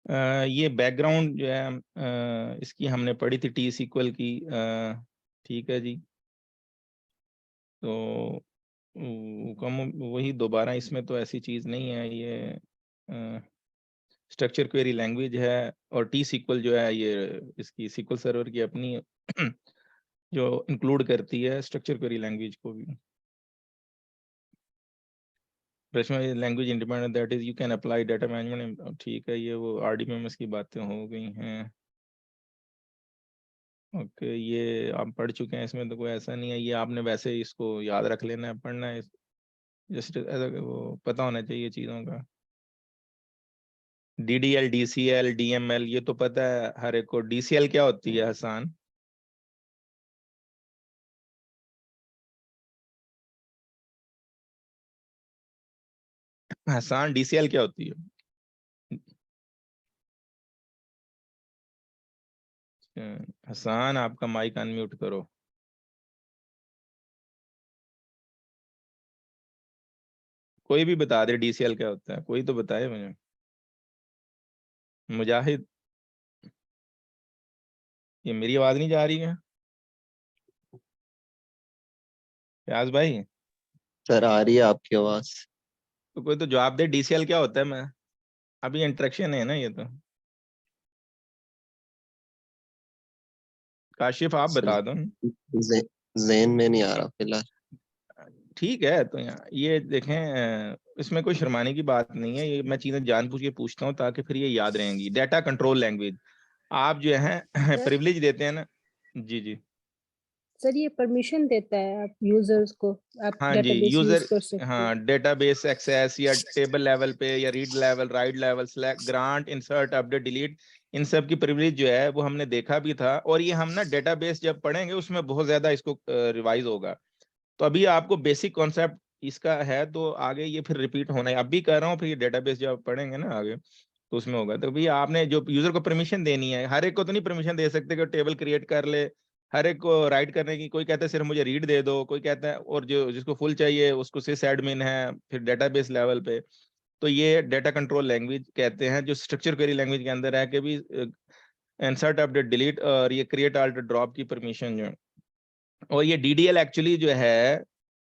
ये बैकग्राउंड जो है इसकी हमने पढ़ी थी टी सीक्वल की। ठीक है जी। तो कम वही दोबारा, इसमें तो ऐसी चीज़ नहीं है। ये स्ट्रक्चर क्वेरी लैंग्वेज है, और टी सीक्वल जो है ये इसकी सीक्वल सर्वर की अपनी जो इंक्लूड करती है स्ट्रक्चर क्वेरी लैंग्वेज को भी। Language independent, that is you can apply data management. ठीक है, ये वो आरडीबीएमएस की बातें हो गई हैं। ओके, ये आप पढ़ चुके हैं, इसमें तो कोई ऐसा नहीं है। ये आपने वैसे ही इसको याद रख लेना है, पढ़ना है जस्ट ऐसा वो पता होना चाहिए चीज़ों का। डीडीएल, डीसीएल, डीएमएल, ये तो पता है हर एक को। डीसीएल क्या होती है हसन? हसन, डीसीएल क्या होती है? हसन, आपका माइक अनम्यूट करो। कोई भी बता दे डीसीएल क्या होता है, कोई तो बताए मुझे। मुजाहिद, ये मेरी आवाज नहीं जा रही है? प्याज भाई, सर आ रही है आपकी आवाज। तो कोई तो जवाब दे, डीसीएल क्या होता है। मैं अभी इंटरेक्शन है ना ये तो। काशिफ, आप सर बता दो। जेन में नहीं आ रहा फिलहाल। ठीक है, तो यहाँ ये देखें, इसमें कोई शर्माने की बात नहीं है। ये मैं चीजें जानबूझ के पूछता हूँ ताकि फिर ये याद रहेंगी। डाटा कंट्रोल लैंग्वेज, आप जो है सर प्रिविलेज देते हैं ना। जी जी। सर ये परमिशन देता है आप यूजर्स को, आप हाँ जी, डेटाबेस यूज यूजर, कर सकते हैं। हाँ, डेटाबेस एक्सेस या टेबल लेवल पे या read level, write level, select, grant, insert, update, delete, इन सब की प्रिविलेज जो है वो हमने देखा भी था। और ये हम ना डेटाबेस जब पढ़ेंगे उसमें बहुत ज्यादा इसको रिवाइज होगा। तो अभी आपको बेसिक कॉन्सेप्ट इसका है, तो आगे ये फिर रिपीट होना है। अब भी कर रहा हूँ, फिर ये डेटाबेस जब पढ़ेंगे ना आगे तो उसमें होगा। तो भैया आपने जो यूजर को परमिशन देनी है, हर एक को तो नहीं परमिशन दे सकते कि टेबल क्रिएट कर ले हर एक को राइट करने की। कोई कहता है सिर्फ मुझे रीड दे दो, कोई कहता है, और जो जिसको फुल चाहिए उसको सिस एडमिन है फिर डेटाबेस लेवल पे। तो ये डाटा कंट्रोल लैंग्वेज कहते हैं, जो स्ट्रक्चर क्वेरी लैंग्वेज के अंदर है कि भी इंसर्ट, अपडेट, डिलीट और ये क्रिएट, अल्टर, ड्रॉप की परमिशन जो है। और ये डीडीएल एक्चुअली जो है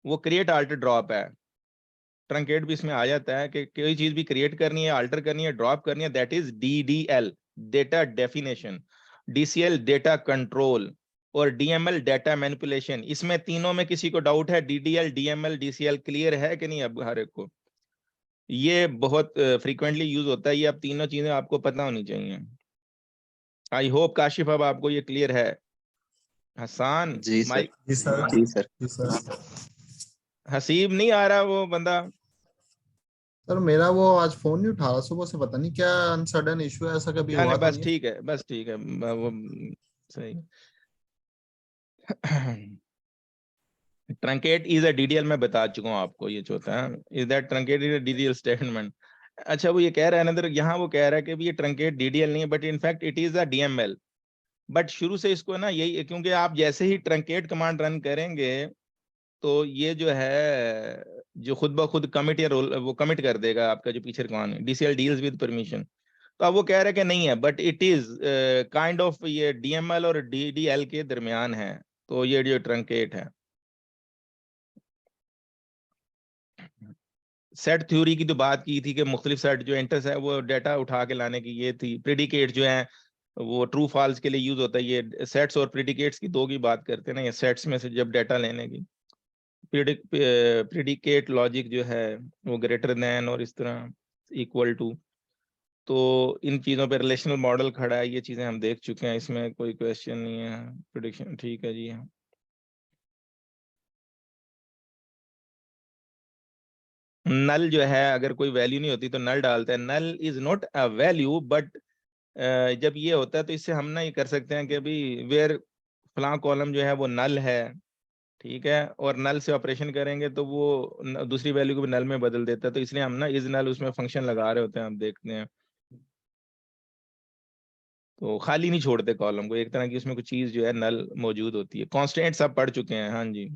वो क्रिएट, अल्टर, ड्रॉप है। ट्रंकेट भी इसमें आ जाता है कि कोई चीज भी क्रिएट करनी है, अल्टर करनी है, ड्रॉप करनी है, that is DDL, data definition. DCL data control, और डीएमएल डेटा मैनिपुलेशन। इसमें तीनों में किसी को डाउट है? डीडीएल, डीएमएल, डीसीएल क्लियर है कि नहीं अब हर एक को? ये बहुत फ्रीक्वेंटली यूज होता है। ये अब तीनों चीजें आपको पता होनी चाहिए। आई होप काशिफ अब आपको ये क्लियर है। हसान, जी सर। माइक। जी सर। जी सर। जी सर। हसीब नहीं आ रहा वो बंदा? सर मेरा वो आज फोन नहीं उठा रहा सुबह से, पता नहीं क्या अनसडन इशू है, ऐसा कभी जाने, हुआ तो बस नहीं है। ठीक है, बस ठीक है, वो सही। ट्रंकेट इज अ डीडीएल, मैं बता चुका हूँ आपको ये जो होता है। Is that truncate is a DDL statement? अच्छा, वो ये कह रहा है ना, यहाँ वो कह रहा है कि ये ट्रंकेट डीडीएल नहीं है, but in fact it is a DML. But शुरू से इसको ना यही, क्योंकि आप जैसे ही ट्रंकेट कमांड रन करेंगे तो ये जो है जो खुद ब खुद कमिट या रोल वो कमिट कर देगा आपका जो पीछे कमांड है, डीसीएल डील्स विद परमिशन। तो अब वो कह रहा है कि नहीं है, but it is kind of ये डीएमएल और डीडीएल के दरमियान है। तो ये जो ट्रंकेट है, सेट थ्योरी की तो बात की थी कि मुख्तलिफ सेट जो एंटर्स है वो डाटा उठा के लाने की ये थी। प्रेडिकेट जो है वो ट्रू फॉल्स के लिए यूज होता है। ये सेट्स और प्रेडिकेट्स की दो की बात करते हैं ना, ये सेट्स में से जब डाटा लेने की। प्रेडिकेट लॉजिक जो है वो ग्रेटर देन और इस तरह इक्वल टू। तो इन चीज़ों पे रिलेशनल मॉडल खड़ा है, ये चीज़ें हम देख चुके हैं, इसमें कोई क्वेश्चन नहीं है। प्रिडिक्शन ठीक है जी। नल जो है अगर कोई वैल्यू नहीं होती तो नल डालते हैं। Null is not a value, but जब ये होता है तो इससे हम ना ये कर सकते हैं कि अभी वेयर फलां कॉलम जो है वो नल है, ठीक है, और नल से ऑपरेशन करेंगे तो वो दूसरी वैल्यू को भी नल में बदल देता है। तो इसलिए हम ना इज नल उसमें फंक्शन लगा रहे होते हैं, हम देखते हैं। तो खाली नहीं छोड़ते कॉलम को, एक तरह की उसमें कुछ चीज जो है नल मौजूद होती है। कॉन्स्टेंट सब पढ़ चुके हैं, हाँ जी,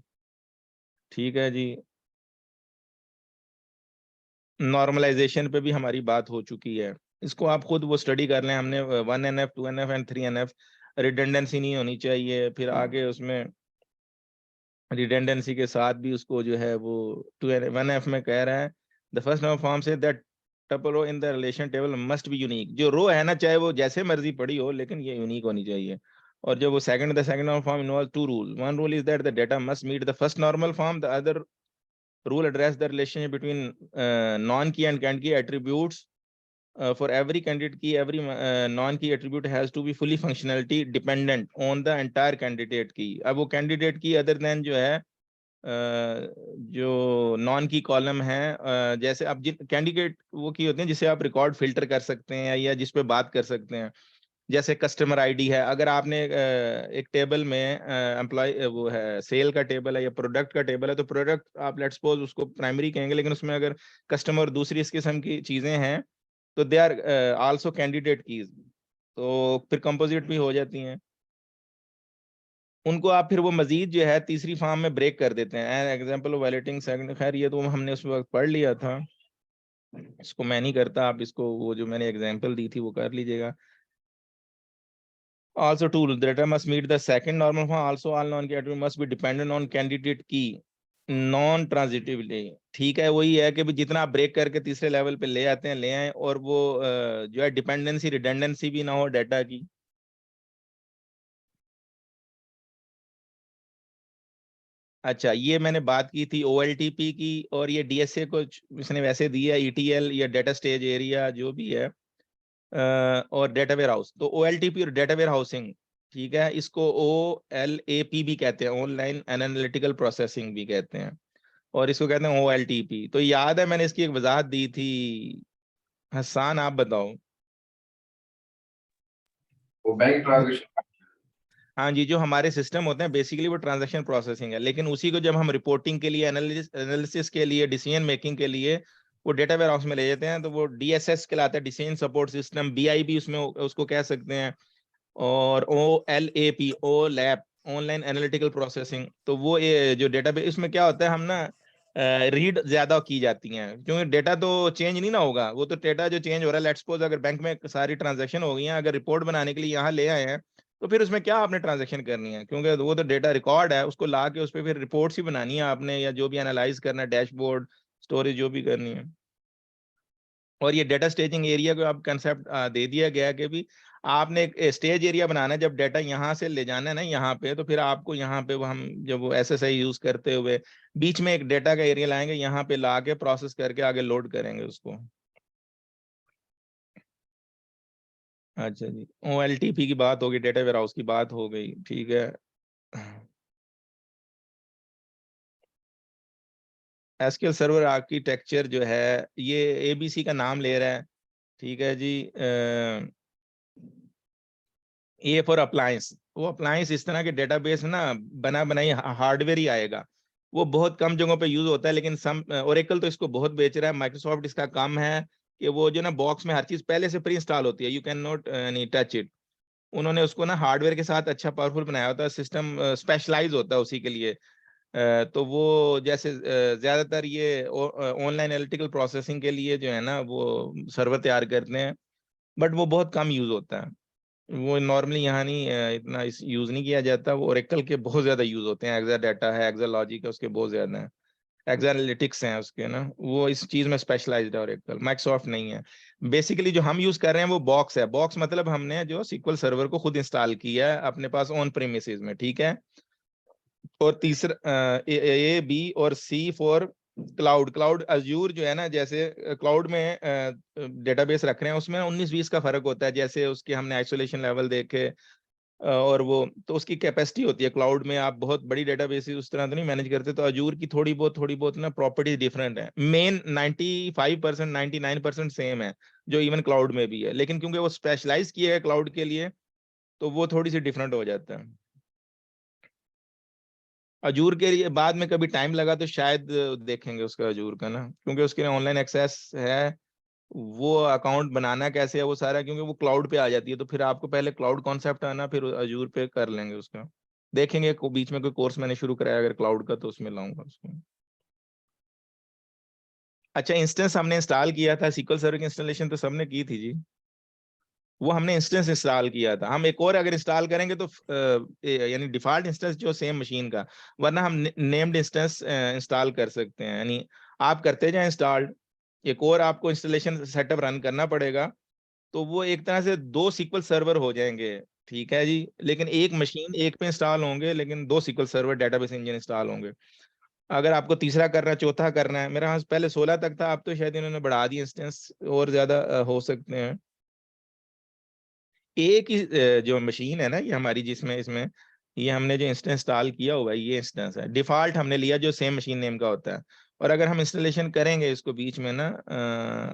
ठीक है जी। नॉर्मलाइजेशन पे भी हमारी बात हो चुकी है। इसको आप खुद वो स्टडी कर लें, हमने 1NF 2NF and 3NF, redundancy नहीं होनी चाहिए। फिर आगे उसमें रिडेंडेंसी के साथ भी उसको जो है वो 1F में कह रहा है द फर्स्ट नंबर फॉर्म से that tuple row in the relation table must be unique. जो रो है ना, चाहे वो जैसे मर्जी पड़ी हो, लेकिन ये यूनिक होनी चाहिए। और जब वो the second normal form involve two rule, one rule is that the data must meet the first normal form, the other rule address the relationship between non-key and candidate key attributes. For every candidate key, every non-key attribute has to be fully functionality dependent on the entire candidate key. अब वो candidate key other than जो है जो non की column है, जैसे आप जिन candidate वो की होते हैं जिसे आप रिकॉर्ड फिल्टर कर सकते हैं या जिस पे बात कर सकते हैं, जैसे कस्टमर आईडी है। अगर आपने एक टेबल में एम्प्लॉय वो है सेल का टेबल है या प्रोडक्ट का टेबल है, तो प्रोडक्ट आप लेट्स सपोज उसको प्राइमरी कहेंगे, लेकिन उसमें अगर कस्टमर दूसरी इस किस्म की चीजें हैं तो they are also candidate keys, तो फिर कंपोजिट भी हो जाती हैं। उनको आप फिर वो मजीद जो है तीसरी फॉर्म में ब्रेक कर देते हैं। एग्जाम्पल वैलिडेटिंग सेकंड, खैर ये तो हमने उस वक्त पढ़ लिया था, इसको मैं नहीं करता, आप इसको वो जो मैंने एग्जाम्पल दी थी वो कर लीजिएगा। Also two, the data must meet the second normal form. Also all non-key attributes must be dependent on candidate key non transitively. ठीक है, वही है कि भी जितना आप ब्रेक करके तीसरे लेवल पे ले आते हैं ले आए, और वो जो है डिपेंडेंसी रिडेंडेंसी भी ना हो डाटा की। अच्छा, ये मैंने बात की थी OLTP की, और ये DSA को इसने वैसे दिया ETL या डेटा स्टेज एरिया जो भी है, और डेटा वेयर हाउस। तो OLTP और डेटा वेयर हाउसिंग, ठीक है, इसको OLAP भी कहते हैं, ऑनलाइन एनालिटिकल प्रोसेसिंग भी कहते हैं, और इसको कहते हैं OLTP। तो याद है मैंने इसकी एक वजाहत दी थी, हसान आप बताओ। वो बैंक ट्रांजैक्शन। हाँ जी, जो हमारे सिस्टम होते हैं बेसिकली वो ट्रांजैक्शन प्रोसेसिंग है, लेकिन उसी को जब हम रिपोर्टिंग के लिए, एनालिसिस के लिए, डिसीजन मेकिंग के लिए वो डेटा वेयर हाउस में ले जाते हैं, तो वो DSS कहलाता है, डिसीजन सपोर्ट सिस्टम। BIB उसमें उसको कह सकते हैं, और OLAP OLAP online analytical processing. तो वो जो डेटाबेस, इसमें क्या होता है, हम ना रीड ज्यादा की जाती हैं, क्योंकि डेटा तो चेंज नहीं ना होगा, वो तो डेटा जो चेंज हो रहा है, लेट्स सपोज अगर बैंक में सारी ट्रांजैक्शन हो गई हैं, अगर रिपोर्ट बनाने के लिए यहाँ ले आए हैं, तो फिर उसमें क्या आपने ट्रांजैक्शन करनी है, क्योंकि वो तो डेटा रिकॉर्ड है, उसको ला के उस पर फिर रिपोर्ट्स ही बनानी है आपने, या जो भी एनालाइज करना है, डैशबोर्ड स्टोरेज जो भी करनी है। और ये डेटा स्टेजिंग एरिया को आप कंसेप्ट दे दिया गया कि भी आपने एक स्टेज एरिया बनाना है, जब डेटा यहाँ से ले जाना है ना यहाँ पे, तो फिर आपको यहाँ पे वो हम जब वो SSI यूज करते हुए बीच में एक डेटा का एरिया लाएंगे, यहाँ पे ला के प्रोसेस करके आगे लोड करेंगे उसको। अच्छा जी, OLTP की बात होगी, डेटा वेयर हाउस की बात हो गई, ठीक है। SQL सर्वर आर्किटेक्चर जो है ये ABC का नाम ले रहा है, ठीक है जी। A फॉर अप्लायंस, वो अप्लायंस इस तरह के डेटाबेस ना बना बनाई हार्डवेयर ही आएगा, वो बहुत कम जगहों पे यूज होता है, लेकिन सम ओरेकल तो इसको बहुत बेच रहा है। माइक्रोसॉफ्ट इसका काम है कि वो जो ना बॉक्स में हर चीज पहले से प्री इंस्टॉल होती है, यू कैन नॉट नहीं टच इट। उन्होंने उसको ना हार्डवेयर के साथ अच्छा पावरफुल बनाया होता है, सिस्टम स्पेशलाइज होता है उसी के लिए। तो वो जैसे ज्यादातर ये ऑनलाइन एनालिटिकल प्रोसेसिंग के लिए जो है ना वो सर्वर तैयार करते हैं, बट वो बहुत कम यूज होता है, वो नॉर्मली यहाँ नहीं इतना यूज नहीं किया जाता। वो ओरेकल के बहुत ज्यादा यूज होते हैं, एक्सा डाटा है, एक्सा लॉजिक है, उसके बहुत ज्यादा है, एक्सा एनालिटिक्स हैं उसके ना, वो इस चीज में स्पेशलाइज्ड है ओरेकल, माइक्रोसॉफ्ट नहीं है। बेसिकली जो हम यूज कर रहे हैं वो बॉक्स है, बॉक्स मतलब हमने जो SQL सर्वर को खुद इंस्टॉल किया है अपने पास ऑन प्रीमिसेस में, ठीक है। और तीसरा A B और C for cloud. Cloud azure जो है ना, जैसे क्लाउड में डेटाबेस रख रहे हैं, उसमें 19-20 का फर्क होता है, जैसे उसके हमने आइसोलेशन लेवल देखे, और वो तो उसकी कैपेसिटी होती है। क्लाउड में आप बहुत बड़ी डेटाबेस उस तरह तो नहीं मैनेज करते, तो अजूर की थोड़ी बहुत ना प्रॉपर्टीज डिफरेंट है। मेन 95% 99% सेम है, जो इवन क्लाउड में भी है, लेकिन क्योंकि वो स्पेशलाइज किए है क्लाउड के लिए, तो वो थोड़ी सी डिफरेंट हो जाता है। अजूर के लिए बाद में कभी टाइम लगा तो शायद देखेंगे उसका अजूर का ना, क्योंकि उसके लिए ऑनलाइन एक्सेस है, वो अकाउंट बनाना कैसे है वो सारा, क्योंकि वो क्लाउड पे आ जाती है, तो फिर आपको पहले क्लाउड कॉन्सेप्ट आना, फिर अजूर पे कर लेंगे उसका। देखेंगे बीच में कोई कोर्स मैंने शुरू कराया अगर क्लाउड का, तो उसमें लाऊंगा उसको। अच्छा, इंस्टेंस हमने इंस्टॉल किया था, SQL सर्वर की इंस्टॉलेशन तो सबने की थी जी, वो हमने इंस्टेंस इंस्टॉल किया था। हम एक और अगर इंस्टॉल करेंगे तो यानी डिफॉल्ट इंस्टेंस जो सेम मशीन का, वरना हम नेम्ड इंस्टेंस इंस्टॉल कर सकते हैं। यानी आप करते जाएं इंस्टॉल, एक और आपको इंस्टॉलेशन सेटअप रन करना पड़ेगा, तो वो एक तरह से 2 SQL सर्वर हो जाएंगे, ठीक है जी। लेकिन एक मशीन एक पे इंस्टॉल होंगे, लेकिन 2 SQL server database engine install होंगे। अगर आपको तीसरा करना है, चौथा करना है, मेरे पास पहले 16 तक था, अब तो शायद इन्होंने बढ़ा दिया इंस्टेंस, और ज्यादा हो सकते हैं। एक ही जो मशीन है ना ये हमारी, जिसमें इसमें ये हमने जो इंस्टेंस इंस्टॉल किया हुआ है, ये इंस्टेंस है, डिफॉल्ट हमने लिया जो सेम मशीन नेम का होता है। और अगर हम इंस्टॉलेशन करेंगे इसको बीच में ना,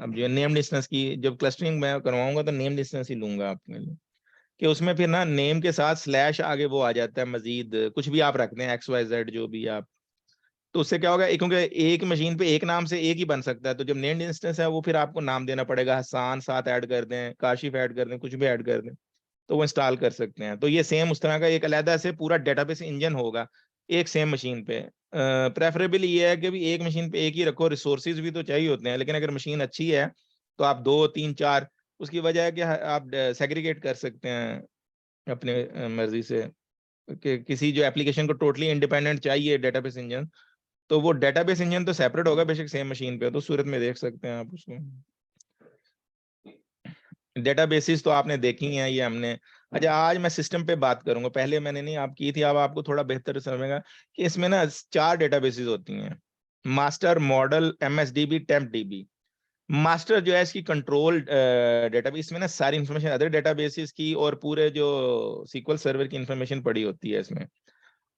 अब जो नेम्ड इंस्टेंस की जब क्लस्टरिंग मैं करवाऊंगा तो नेम्ड इंस्टेंस ही लूंगा आपके लिए, कि उसमें फिर ना नेम के साथ स्लैश आगे वो आ जाता है, मजीद कुछ भी आप रखते हैं XYZ जो भी आप, तो उससे क्या होगा, क्योंकि एक मशीन पे एक नाम से एक ही बन सकता है, तो जब नेम्ड इंस्टेंस है वो फिर आपको नाम देना पड़ेगा, हसान साथ ऐड कर दें, काशिफ ऐड कर दें, कुछ भी ऐड कर दें, तो वो इंस्टॉल कर सकते हैं। तो ये सेम उस तरह का एक अलहदा से पूरा डेटाबेस इंजन होगा एक सेम मशीन पे। प्रेफरेबल ये है कि भी एक मशीन पे एक ही रखो, रिसोर्सेज भी तो चाहिए होते हैं, लेकिन अगर मशीन अच्छी है तो आप 2 3 4, उसकी वजह है कि आप सेग्रीगेट कर सकते हैं अपने मर्जी से, कि किसी जो एप्लीकेशन को टोटली इंडिपेंडेंट चाहिए डेटाबेस इंजन, तो वो डेटाबेस इंजन तो सेपरेट होगा, बेशक सेम मशीन पे हो, तो सूरत में देख सकते हैं आप उसको। डेटाबेसेस तो आपने देखी हैं, ये हमने। अच्छा, आज मैं सिस्टम पे बात करूंगा, पहले मैंने नहीं आप की थी, अब आपको थोड़ा बेहतर समझेगा कि इसमें ना 4 डेटाबेसेस होती हैं, मास्टर, मॉडल, MSDB, टेम्पडीबी। मास्टर जो है इसकी कंट्रोल डेटाबेस, इसमें ना सारी इंफॉर्मेशन अदर डेटाबेसेस की और पूरे जो SQL सर्वर की इंफॉर्मेशन पड़ी होती है इसमें।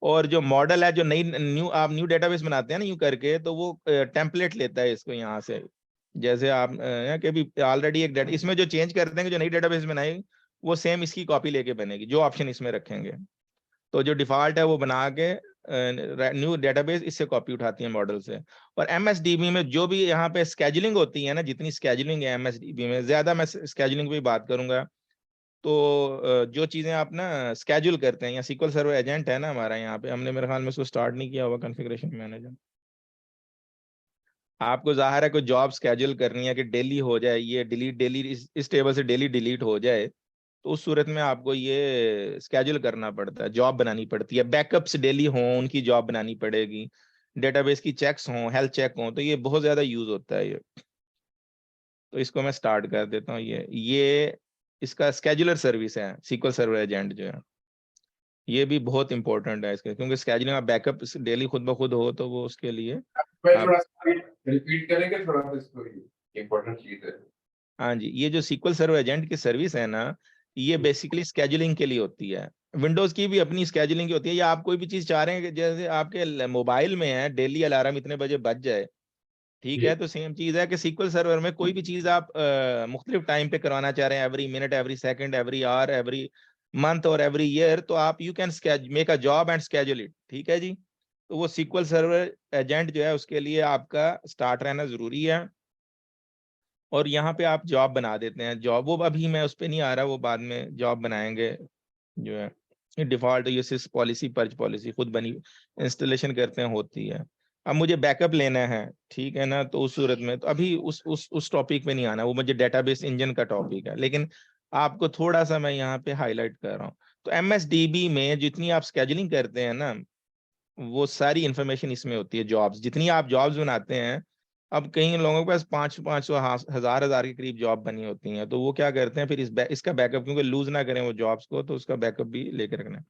और जो मॉडल है, जो नई न्यू आप न्यू डेटाबेस बनाते हैं ना यूं करके, तो वो टेम्पलेट लेता है इसको यहाँ से, जैसे आप कि भी ऑलरेडी एक डेटा इसमें जो चेंज कर देंगे, जो नई डेटाबेस बनाएगी वो सेम इसकी कॉपी लेके बनेगी, जो ऑप्शन इसमें रखेंगे। तो जो डिफॉल्ट है वो बना के न्यू डेटाबेस इससे कॉपी उठाती है मॉडल से। और MSDB में जो भी यहाँ पे स्केजुलिंग होती है ना, जितनी स्केजुलिंग है MSDB में, ज्यादा मैं स्केजुलिंग पे बात करूंगा। तो जो चीजें आप ना स्केड्यूल करते हैं, या SQL सर्वर एजेंट है ना हमारा यहाँ पे, हमने मेरे ख्याल में उसको स्टार्ट नहीं किया हुआ, कॉन्फ़िगरेशन मैनेजर। आपको जाहिर है कोई जॉब स्केड्यूल करनी है कि डेली हो जाए, ये डिलीट डेली इस टेबल से डेली डिलीट हो जाए, तो उस सूरत में आपको ये स्केड्यूल करना पड़ता है, जॉब बनानी पड़ती है, बैकअप्स डेली हों उनकी जॉब बनानी पड़ेगी, डेटाबेस की चेक्स हों, हेल्थ चेक हों, तो ये बहुत ज्यादा यूज होता है ये। तो इसको मैं स्टार्ट कर देता हूँ, ये इसका स्केजुलर सर्विस है SQL सर्वर एजेंट जो है, ये भी बहुत इंपॉर्टेंट है इसके, क्योंकि स्केजुलिंग आप बैकअप डेली खुद ब खुद हो, तो वो उसके लिए मैं आप, थोड़ा सा रिपीट करेंगे थोड़ा सा, इसको इम्पोर्टेंट चीज है। हाँ जी, ये जो SQL सर्वर एजेंट की सर्विस है ना, ये बेसिकली स्केजुलिंग के लिए होती है। विंडोज की भी अपनी स्केजुलिंग की होती है, या आप कोई भी चीज चाह रहे हैं कि जैसे आपके मोबाइल में है डेली अलार्म इतने बजे बज जाए, ठीक जी है, तो सेम चीज है कि SQL सर्वर में कोई भी चीज आप मुख्तलिफ टाइम पे करवाना चाह रहे हैं, every minute, every second, every hour, every month और एवरी ईयर, तो आप you can make a job and schedule it, ठीक है जी। तो वो SQL सर्वर एजेंट जो है उसके लिए आपका स्टार्ट रहना जरूरी है, और यहाँ पे आप जॉब बना देते हैं। जॉब वो अभी मैं उस पर नहीं आ रहा, वो बाद में जॉब बनाएंगे जो है। Default usage policy, perch policy खुद बनी इंस्टॉलेशन करते हैं होती है। अब मुझे बैकअप लेना है, ठीक है ना, तो उस सूरत में तो अभी उस टॉपिक पे नहीं आना, वो मुझे डेटाबेस इंजन का टॉपिक है, लेकिन आपको थोड़ा सा मैं यहाँ पे हाईलाइट कर रहा हूँ। तो MSDB में जितनी आप स्केजुलिंग करते हैं ना, वो सारी इंफॉर्मेशन इसमें होती है, जॉब्स जितनी आप जॉब्स बनाते हैं। अब कई लोगों के पास 500 हजार के करीब जॉब बनी होती हैं, तो वो क्या करते हैं फिर इसका बैकअप, क्योंकि लूज ना करें वो जॉब्स को, तो उसका बैकअप भी लेके रखना है।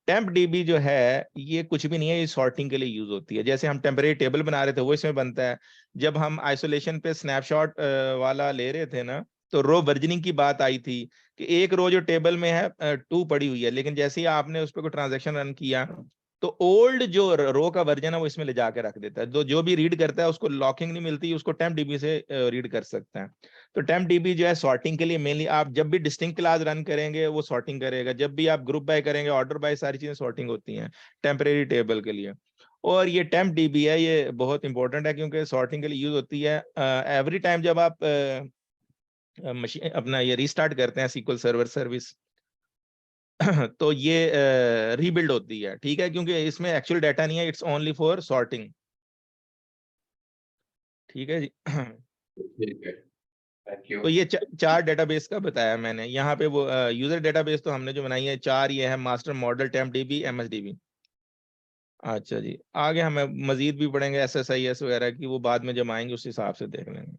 टेम्प DB जो है ये कुछ भी नहीं है, ये सॉर्टिंग के लिए यूज होती है। जैसे हम टेम्परेरी टेबल बना रहे थे वो इसमें बनता है। जब हम आइसोलेशन पे स्नैपशॉट वाला ले रहे थे ना, तो रो वर्जनिंग की बात आई थी कि एक रो जो टेबल में है 2 पड़ी हुई है, लेकिन जैसे ही आपने उस पर कोई ट्रांजेक्शन रन किया, तो ओल्ड जो रो का वर्जन है वो इसमें ले जाके रख देता है, तो जो भी रीड करता है उसको लॉकिंग नहीं मिलती, उसको टेम्प DB से रीड कर सकता है। तो टेम्प DB जो है सॉर्टिंग के लिए मेनली, आप जब भी डिस्टिंक्ट क्लास रन करेंगे वो सॉर्टिंग करेगा, जब भी आप ग्रुप बाय करेंगे, ऑर्डर बाय, सारी चीजें सॉर्टिंग होती हैं टेम्परेरी टेबल के लिए। और ये टेम्प DB है, ये बहुत इंपॉर्टेंट है क्योंकि सॉर्टिंग के लिए यूज होती है। एवरी टाइम जब आप मशीन अपना ये रीस्टार्ट करते हैं SQL सर्वर सर्विस तो ये रीबिल्ड होती है, ठीक है, क्योंकि इसमें एक्चुअल डाटा नहीं है, इट्स ओनली फॉर सॉर्टिंग, ठीक है जी। ठीक है, थैंक यू। तो ये चार डेटाबेस का बताया मैंने। यहाँ पे वो यूजर डेटाबेस तो हमने जो बनाई है चार, ये है मास्टर, मॉडल, टेम्प डीबी, एमएसडीबी। अच्छा जी, आगे हमें मजीद भी पढ़ेंगे एसएसआईएस वगैरह की, वो बाद में जब आएंगे उस हिसाब से देख लेंगे।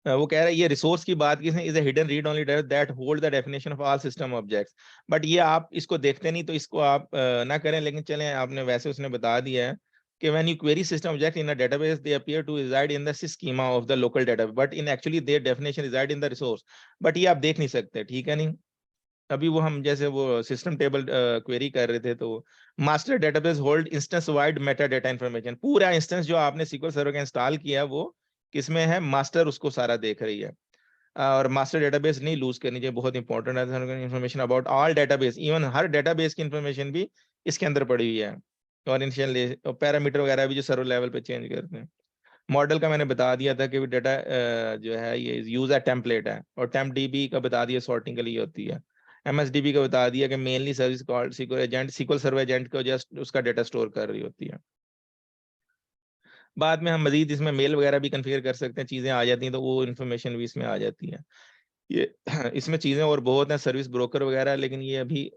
वो कह रहा है ये रिसोर्स की बात की is hidden read only that hold the definition of all system objects. But ये आप इसको देखते नहीं तो इसको आप ना करें, लेकिन चलें आपने वैसे उसने बता दिया है कि when you query system object in a database they appear to reside in the schema of the local database but in actually their definition reside in the resource। But ये आप देख नहीं सकते, ठीक है नहीं। अभी वो हम जैसे वो सिस्टम टेबल क्वेरी कर रहे थे तो master database hold instance wide Meta data information. पूरा इंस्टेंस जो आपने SQL सर्वर का इंस्टॉल किया वो किसमें है, मास्टर उसको सारा देख रही है। और मास्टर डेटाबेस नहीं लूज करनी चाहिए, बहुत इंपॉर्टेंट है information about all database, even her database की इन्फॉर्मेशन भी इसके अंदर पड़ी हुई है। और इनिशियल पैरामीटर वगैरह भी जो सर्वर लेवल पे चेंज करते हैं। मॉडल का मैंने बता दिया था कि डेटा जो है ये यूज है टेम्पलेट है, और टेम्प डीबी का बता दिया सॉर्टिंग के लिए होती है। एमएसडीबी का बता दिया कि mainly service called SQL agent, SQL server agent को जस्ट उसका डेटा स्टोर कर रही होती है। बाद में हम मजीद इसमें मेल वगैरह भी कन्फिगर कर सकते हैं, चीजें आ जाती हैं तो वो इन्फॉर्मेशन भी इसमें आ जाती है। ये इसमें चीजें और बहुत हैं, सर्विस ब्रोकर वगैरह, लेकिन ये अभी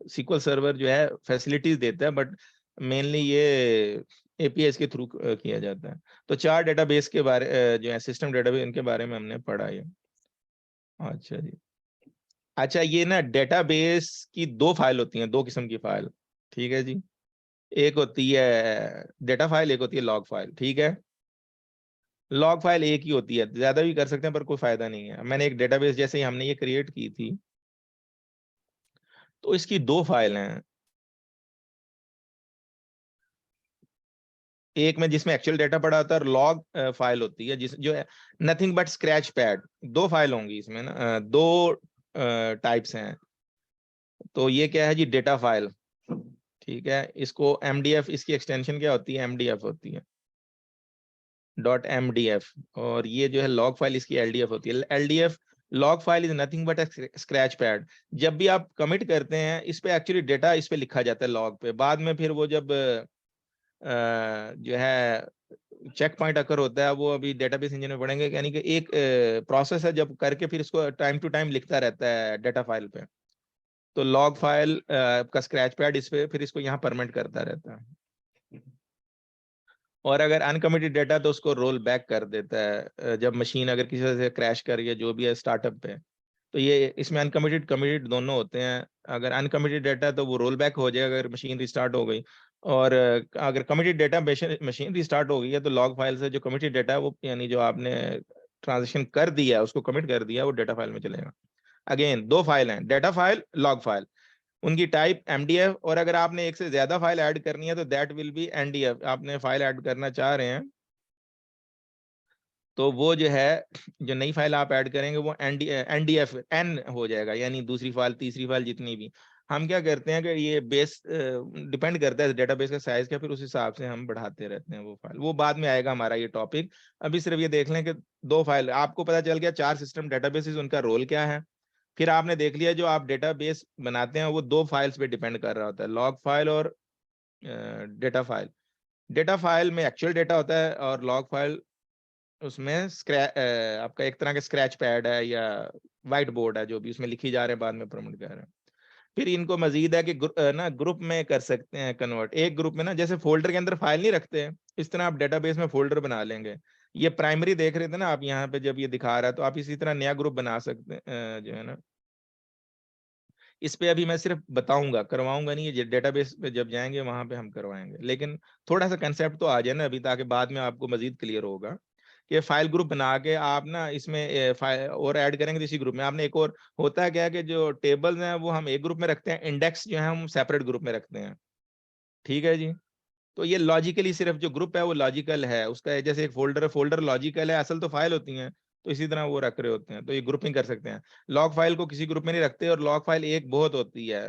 SQL सर्वर जो है फैसिलिटीज देता है बट मेनली ये एपीआई के थ्रू किया जाता है। तो चार डेटाबेस के बारे जो है सिस्टम डेटाबेस, इनके बारे में हमने पढ़ा है। अच्छा जी, अच्छा ये ना डेटाबेस की दो फाइल होती हैं, दो किस्म की फाइल, ठीक है जी। एक होती है डेटा फाइल, एक होती है लॉग फाइल, ठीक है। लॉग फाइल एक ही होती है, ज्यादा भी कर सकते हैं पर कोई फायदा नहीं है। मैंने एक डेटाबेस जैसे ही हमने ये क्रिएट की थी तो इसकी दो फाइल हैं, एक में जिसमें एक्चुअल डेटा पड़ा होता है और लॉग फाइल होती है जिस जो है नथिंग बट स्क्रैच पैड। दो फाइल होंगी इसमें ना, दो टाइप्स हैं। तो ये क्या है जी, डेटा फाइल, ठीक है। इसको एमडीएफ, इसकी एक्सटेंशन क्या होती है, एमडीएफ होती है, .mdf। और ये जो है लॉग फाइल, इसकी एलडीएफ होती है। LDF log file is nothing but scratch pad. जब भी आप कमिट करते हैं इस पे एक्चुअली डेटा इस पे लिखा जाता है लॉग पे, बाद में फिर वो जब जो है चेक पॉइंट अकर होता है, वो अभी डेटाबेस इंजन में पढ़ेंगे, यानी कि एक प्रोसेस है जब करके फिर इसको टाइम टू टाइम लिखता रहता है डेटा फाइल पे। तो लॉग फाइल का स्क्रैच पैड इस पे फिर इसको यहाँ परमेंट करता रहता है। और अगर अनकमिटेड डेटा तो उसको रोल बैक कर देता है जब मशीन अगर किसी वजह से क्रैश कर रही है जो भी है स्टार्टअप पे। तो ये इसमें अनकमिटेड कमिटेड दोनों होते हैं। अगर अनकमिटेड डेटा तो वो रोल बैक हो जाएगा अगर मशीन रिस्टार्ट हो गई, और अगर कमिटेड डेटा मशीन रिस्टार्ट हो गई है तो लॉग फाइल से जो कमिटेड डेटा है वो यानी जो आपने ट्रांजेक्शन कर दिया है उसको कमिट कर दिया वो डेटा फाइल में चलेगा। अगेन दो फाइल हैं, डेटा फाइल, लॉग फाइल। उनकी टाइप एमडीएफ, और अगर आपने एक से ज्यादा फाइल ऐड करनी है तो दैट विल बी एनडीएफ। आपने फाइल ऐड करना चाह रहे हैं तो वो जो है जो नई फाइल आप ऐड करेंगे वो एनडीएफ एन हो जाएगा, यानी दूसरी फाइल तीसरी फाइल जितनी भी। हम क्या करते हैं कि ये बेस डिपेंड करता है डेटाबेस का साइज का, फिर उस हिसाब से हम बढ़ाते रहते हैं वो फाइल, वो बाद में आएगा हमारा ये टॉपिक। अभी सिर्फ ये देख लें कि दो फाइल आपको पता चल गया, चार सिस्टम डेटाबेसेस उनका रोल क्या है। फिर आपने देख लिया जो आप डेटाबेस बनाते हैं वो दो फाइल्स पे डिपेंड कर रहा होता है, लॉग फाइल और डेटा फाइल। डेटा फाइल में एक्चुअल डेटा होता है और लॉग फाइल उसमें आपका एक तरह का स्क्रैच पैड है या व्हाइट बोर्ड है, जो भी उसमें लिखी जा रहे हैं बाद में प्रमोट कर रहे हैं। फिर इनको मजीद है कि ना ग्रुप में कर सकते हैं कन्वर्ट। एक ग्रुप में ना जैसे फोल्डर के अंदर फाइल नहीं रखते, इस तरह आप डेटाबेस में फोल्डर बना लेंगे। ये प्राइमरी देख रहे थे ना आप, यहाँ पे जब ये दिखा रहा है तो आप इसी तरह नया ग्रुप बना सकते हैं जो है ना। इस पे अभी मैं सिर्फ बताऊंगा, करवाऊंगा नहीं, ये डेटाबेस पे जब जाएंगे वहां पे हम करवाएंगे, लेकिन थोड़ा सा कंसेप्ट तो आ जाए ना अभी, ताकि बाद में आपको मजीद क्लियर होगा कि फाइल ग्रुप बना के आप ना इसमें फाइल और ऐड करेंगे तो इसी ग्रुप में आपने एक और होता है क्या कि जो टेबल्स हैं वो हम एक ग्रुप में रखते हैं, इंडेक्स जो है हम सेपरेट ग्रुप में रखते हैं, ठीक है जी। तो ये लॉजिकली सिर्फ जो ग्रुप है वो लॉजिकल है उसका, जैसे एक फोल्डर फोल्डर लॉजिकल है, असल तो फाइल होती हैं, तो इसी तरह वो रख रहे होते हैं, तो ये ग्रुपिंग कर सकते हैं। लॉग फाइल को किसी ग्रुप में नहीं रखते, और लॉग फाइल एक बहुत होती है,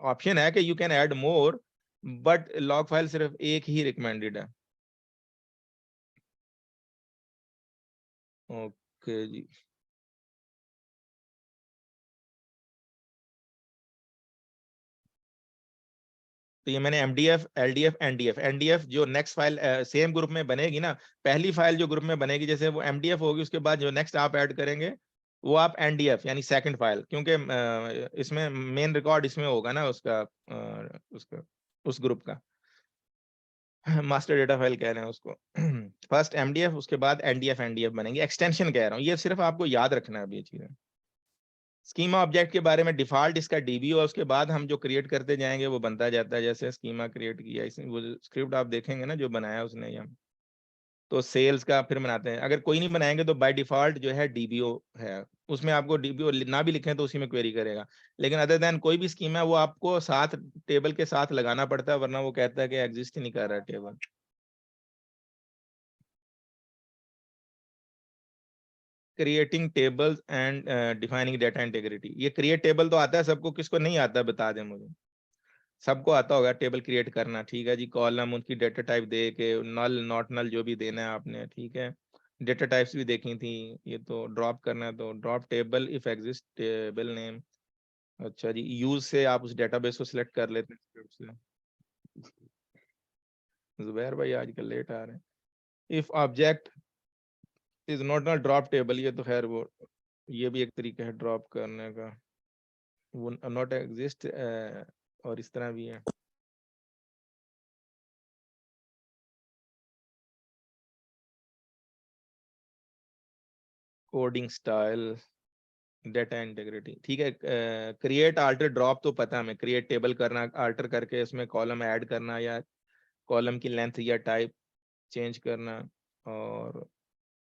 ऑप्शन है कि you can add more, but log file सिर्फ एक ही रिकमेंडेड है। ओके जी। तो ये मैंने MDF, LDF, NDF जो नेक्स्ट फाइल सेम ग्रुप में बनेगी ना, पहली फाइल जो ग्रुप में बनेगी जैसे वो MDF होगी, उसके बाद जो नेक्स्ट आप ऐड करेंगे वो आप NDF यानी सेकंड फाइल, क्योंकि इसमें मेन रिकॉर्ड इसमें होगा ना उसका उस ग्रुप का, मास्टर डेटा फाइल कह रहे हैं उसको। फर्स्ट MDF, उसके बाद NDF बनेंगे। एक्सटेंशन कह रहा हूँ, ये सिर्फ आपको याद रखना है अब ये चीजें। स्कीमा ऑब्जेक्ट के बारे में डिफॉल्ट इसका DB और उसके बाद हम जो क्रिएट करते जाएंगे वो बनता जाता है। जैसे स्कीमा क्रिएट किया, इसमें वो स्क्रिप्ट आप देखेंगे ना जो बनाया उसने, या तो सेल्स का फिर बनाते हैं। अगर कोई नहीं बनाएंगे तो बाय डिफॉल्ट जो है DBO है, उसमें आपको DBO ना भी लिखें तो उसी में क्वेरी करेगा। लेकिन अदर देन कोई भी स्कीमा है वो आपको साथ टेबल के साथ लगाना पड़ता है, वरना वो कहता है कि एग्जिस्ट ही नहीं कर रहा table. Creating tables and defining data integrity, ये क्रिएट टेबल तो आता है सबको, किसको नहीं आता बता दें मुझे। सबको आता होगा टेबल क्रिएट करना, ठीक है जी। कॉलम उनकी डेटा टाइप दे के, नल नॉट नल जो भी देना है आपने, ठीक है। डेटा टाइप्स भी देखी थी, ये तो ड्रॉप करना है तो drop table if exist table name. अच्छा जी, यूज से आप उस डेटाबेस को सिलेक्ट कर लेते हैं स्क्रिप्ट से। जुबैर भाई आजकल लेट आ रहे हैं। If object is not null drop table, ये तो खैर वो ये भी एक तरीका है ड्रॉप करने का, वो नॉट एग्जिस्ट और इस तरह भी है। कोडिंग स्टाइल, डेटा इंटीग्रिटी, ठीक है। क्रिएट आल्टर ड्रॉप तो पता है हमें, क्रिएट टेबल करना, आल्टर करके उसमें कॉलम ऐड करना या कॉलम की लेंथ या टाइप चेंज करना और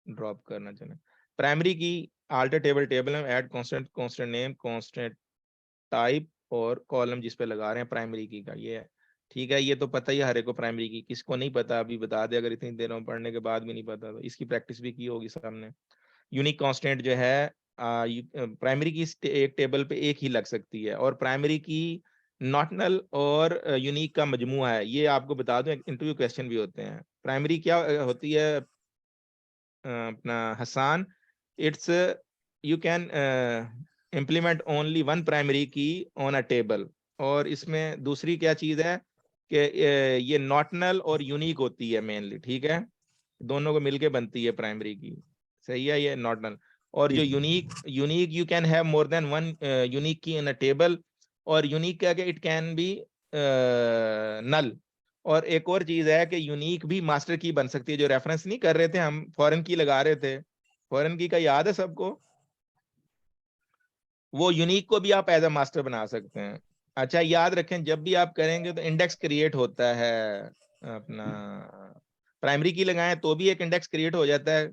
ड्रॉप करना। चले प्राइमरी की आल्टर टेबल, टेबल में add constant, constant name, constant type और कॉलम जिस पे लगा रहे हैं प्राइमरी की का, ये है। ठीक है, ये तो पता ही है हर एक को प्राइमरी की, किसको नहीं पता अभी बता दे, अगर इतनी देर में पढ़ने के बाद भी नहीं पता तो इसकी प्रैक्टिस भी की होगी सबने। यूनिक कांस्टेंट जो है प्राइमरी की एक टेबल पे एक ही लग सकती है, और प्राइमरी की नॉट नल और यूनिक का मजमुआ है। ये आपको बता दूं, इंटरव्यू क्वेश्चन भी होते हैं। प्राइमरी क्या होती है अपना हसान, it's you can implement only one primary key on a table. और इसमें दूसरी क्या चीज है कि ये नॉट नल और यूनिक होती है मेनली, ठीक है, दोनों को मिलके बनती है प्राइमरी की, सही है। ये नॉट नल और जो unique you can have more than one unique की इन अ टेबल, और यूनिक क्या इट कैन बी नल। और एक और चीज है कि यूनिक भी मास्टर की बन सकती है। जो रेफरेंस नहीं कर रहे थे हम, फॉरेन की लगा रहे थे, फॉरेन की का याद है सबको, वो यूनिक को भी आप एज अ मास्टर बना सकते हैं। अच्छा याद रखें, जब भी आप करेंगे तो इंडेक्स क्रिएट होता है अपना, प्राइमरी की लगाएं तो भी एक इंडेक्स क्रिएट हो जाता है,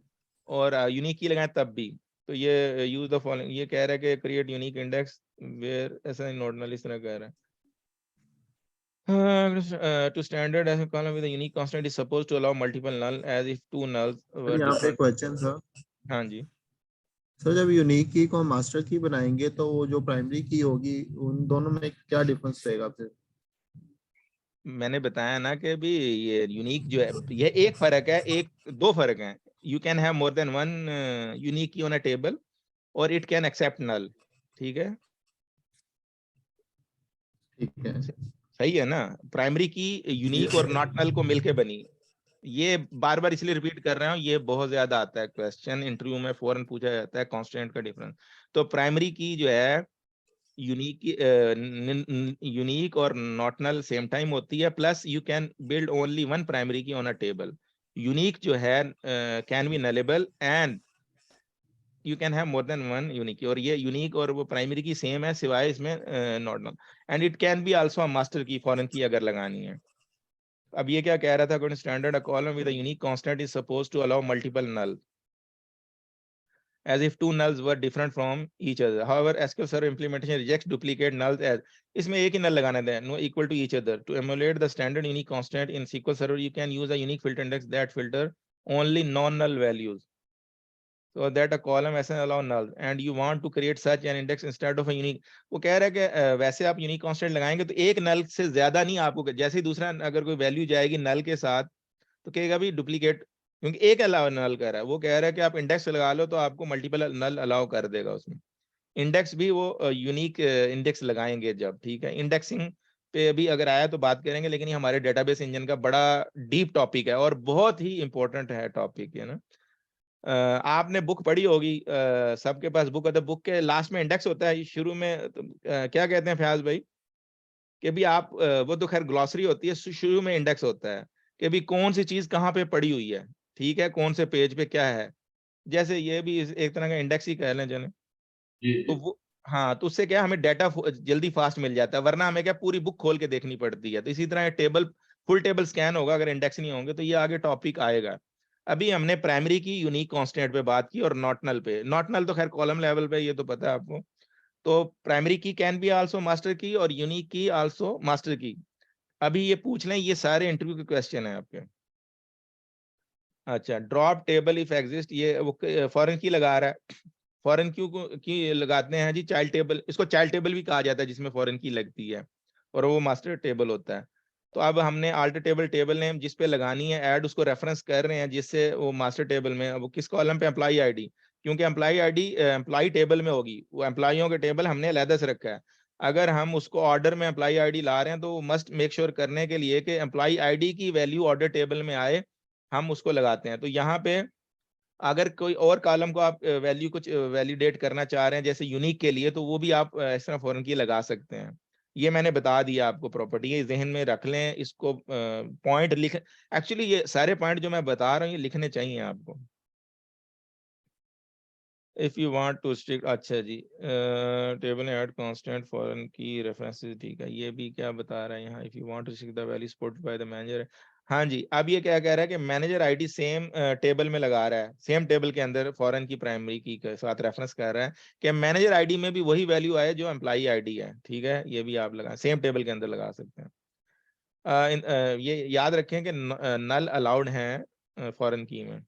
और यूनिक की लगाएं तब भी। तो ये यूज द फॉलोइंग, ये कह रहा है कि क्रिएट यूनिक इंडेक्स वेयर, ऐसा नॉर्मल इस तरह कह रहा है। To standard as a column with a unique constant is supposed to allow multiple null as if two nulls were यहाँ पे different. क्वेश्चन सर, हाँ जी, सर जब यूनिक की को हम मास्टर की बनाएंगे तो वो जो प्राइमरी की होगी उन दोनों में क्या डिफरेंस रहेगा फिर? मैंने बताया ना कि भी ये यूनिक जो है, ये एक फर्क है, एक दो फर्क हैं। You can have more than one unique की ऑन अ टेबल, और इट कैन एक्सेप्ट नल, ठीक है। ठीक है। सही है ना, प्राइमरी की यूनिक और नॉट नल को मिलके बनी। ये बार बार इसलिए रिपीट कर रहा हूँ, ये बहुत ज्यादा आता है क्वेश्चन इंटरव्यू में, फौरन पूछा जाता है कांस्टेंट का डिफरेंस। तो प्राइमरी की जो है यूनिक और नॉट नल सेम टाइम होती है, plus you can build only one primary key on a table. Unique जो है can be nullable and you can have more than one unique, और ये यूनिक और वो प्राइमरी की सेम है सिवाय इसमें not null. And it can be also master key, foreign key अगर लगानी है। अब ये क्या कह रहा था, according standard a column with a unique constant is supposed to allow multiple null as if two nulls were different from each other. However, SQL Server implementation rejects duplicate nulls as, इसमें एक ही null लगाना है, no equal to each other. To emulate the standard unique constant in SQL Server, you can use a unique filter index that filter only non-null values, so that a column as allow null, and you want to create such an index instead of a unique. वो कह रहा है कि वैसे आप unique constant लगाएंगे तो एक null से ज्यादा नहीं आपको, जैसे ही दूसरा अगर कोई वैल्यू जाएगी null के साथ तो कहेगा भी डुप्लीकेट, क्योंकि एक अलाउ नल कर रहा है। वो कह रहा है कि आप इंडेक्स लगा लो तो आपको मल्टीपल नल अलाउ कर देगा उसमें। इंडेक्स भी वो यूनिक इंडेक्स लगाएंगे जब, ठीक है। इंडेक्सिंग पे भी अगर आया तो बात करेंगे, लेकिन ये हमारे डेटाबेस इंजन का बड़ा डीप टॉपिक है और बहुत ही इंपॉर्टेंट है टॉपिक, है ना। आपने बुक पढ़ी होगी, सबके पास बुक है, तो बुक के लास्ट में इंडेक्स होता है, शुरू में तो, क्या कहते हैं फयाज भाई कि भी आप वो तो खैर ग्लॉसरी होती है, शुरू में इंडेक्स होता है कि भी कौन सी चीज कहाँ पे पड़ी हुई है, ठीक है, कौन से पेज पे क्या है। जैसे ये भी एक तरह का इंडेक्स ही कह लें चलें, जी तो जी वो, हाँ, तो उससे क्या हमें डाटा जल्दी फास्ट मिल जाता है, वरना हमें क्या पूरी बुक खोल के देखनी पड़ती है। तो इसी तरह टेबल, फुल टेबल स्कैन होगा अगर इंडेक्स नहीं होंगे, तो ये आगे टॉपिक आएगा। अभी हमने प्राइमरी की यूनिक कांस्टेंट पे बात की और नॉटनल पे। नॉटनल तो खैर कॉलम लेवल पे, ये तो पता है आपको। तो प्राइमरी की कैन बी आल्सो मास्टर की और यूनिक की आल्सो मास्टर की। अभी ये पूछ लें, ये सारे इंटरव्यू के क्वेश्चन है आपके। अच्छा, ड्रॉप टेबल इफ एग्जिस्ट, ये वो फॉरेन की लगा रहा है। फॉरेन क्यू की लगाते हैं जी, चाइल्ड टेबल, इसको चाइल्ड टेबल भी कहा जाता है जिसमें फॉरेन की लगती है, और वो मास्टर टेबल होता है। तो अब हमने आल्टर टेबल टेबल नेम जिस पे लगानी है ऐड, उसको रेफरेंस कर रहे हैं जिससे वो मास्टर टेबल में, वो किस कॉलम पे, एम्प्लॉई आईडी, क्योंकि एम्प्लॉई आईडी एम्प्लॉई टेबल में होगी, वो एम्प्लॉइयों के टेबल हमने अलहदा से रखा है। अगर हम उसको ऑर्डर में एम्प्लॉई आईडी ला रहे हैं तो मस्ट मेक श्योर करने के लिए कि एम्प्लॉई आईडी की वैल्यू ऑर्डर टेबल में आए, हम उसको लगाते हैं। तो यहाँ पे अगर कोई और कॉलम को आप वैल्यू कुछ वैलिडेट करना चाह रहे हैं जैसे यूनिक के लिए, तो वो भी आप इस तरह फॉरेन की लगा सकते हैं। ये मैंने बता दिया आपको प्रॉपर्टी, ये जहन में रख लें, इसको पॉइंट लिख, एक्चुअली ये सारे पॉइंट जो मैं बता रहा हूँ ये लिखने चाहिए आपको। If you want to stick, अच्छा जी, table add constant foreign key references, ठीक है, ये भी क्या बता रहा है यहाँ, if you want to stick the value supported by the manager. हाँ जी, अब ये क्या कह रहा है कि मैनेजर आईडी सेम टेबल में लगा रहा है, सेम टेबल के अंदर फॉरेन की प्राइमरी की के साथ रेफरेंस कर रहा है कि मैनेजर आईडी में भी वही वैल्यू आए जो एम्प्लॉई आईडी है, ठीक है, ये भी आप लगा, सेम टेबल के अंदर लगा सकते हैं। ये याद रखें कि नल अलाउड है फॉरेन की में।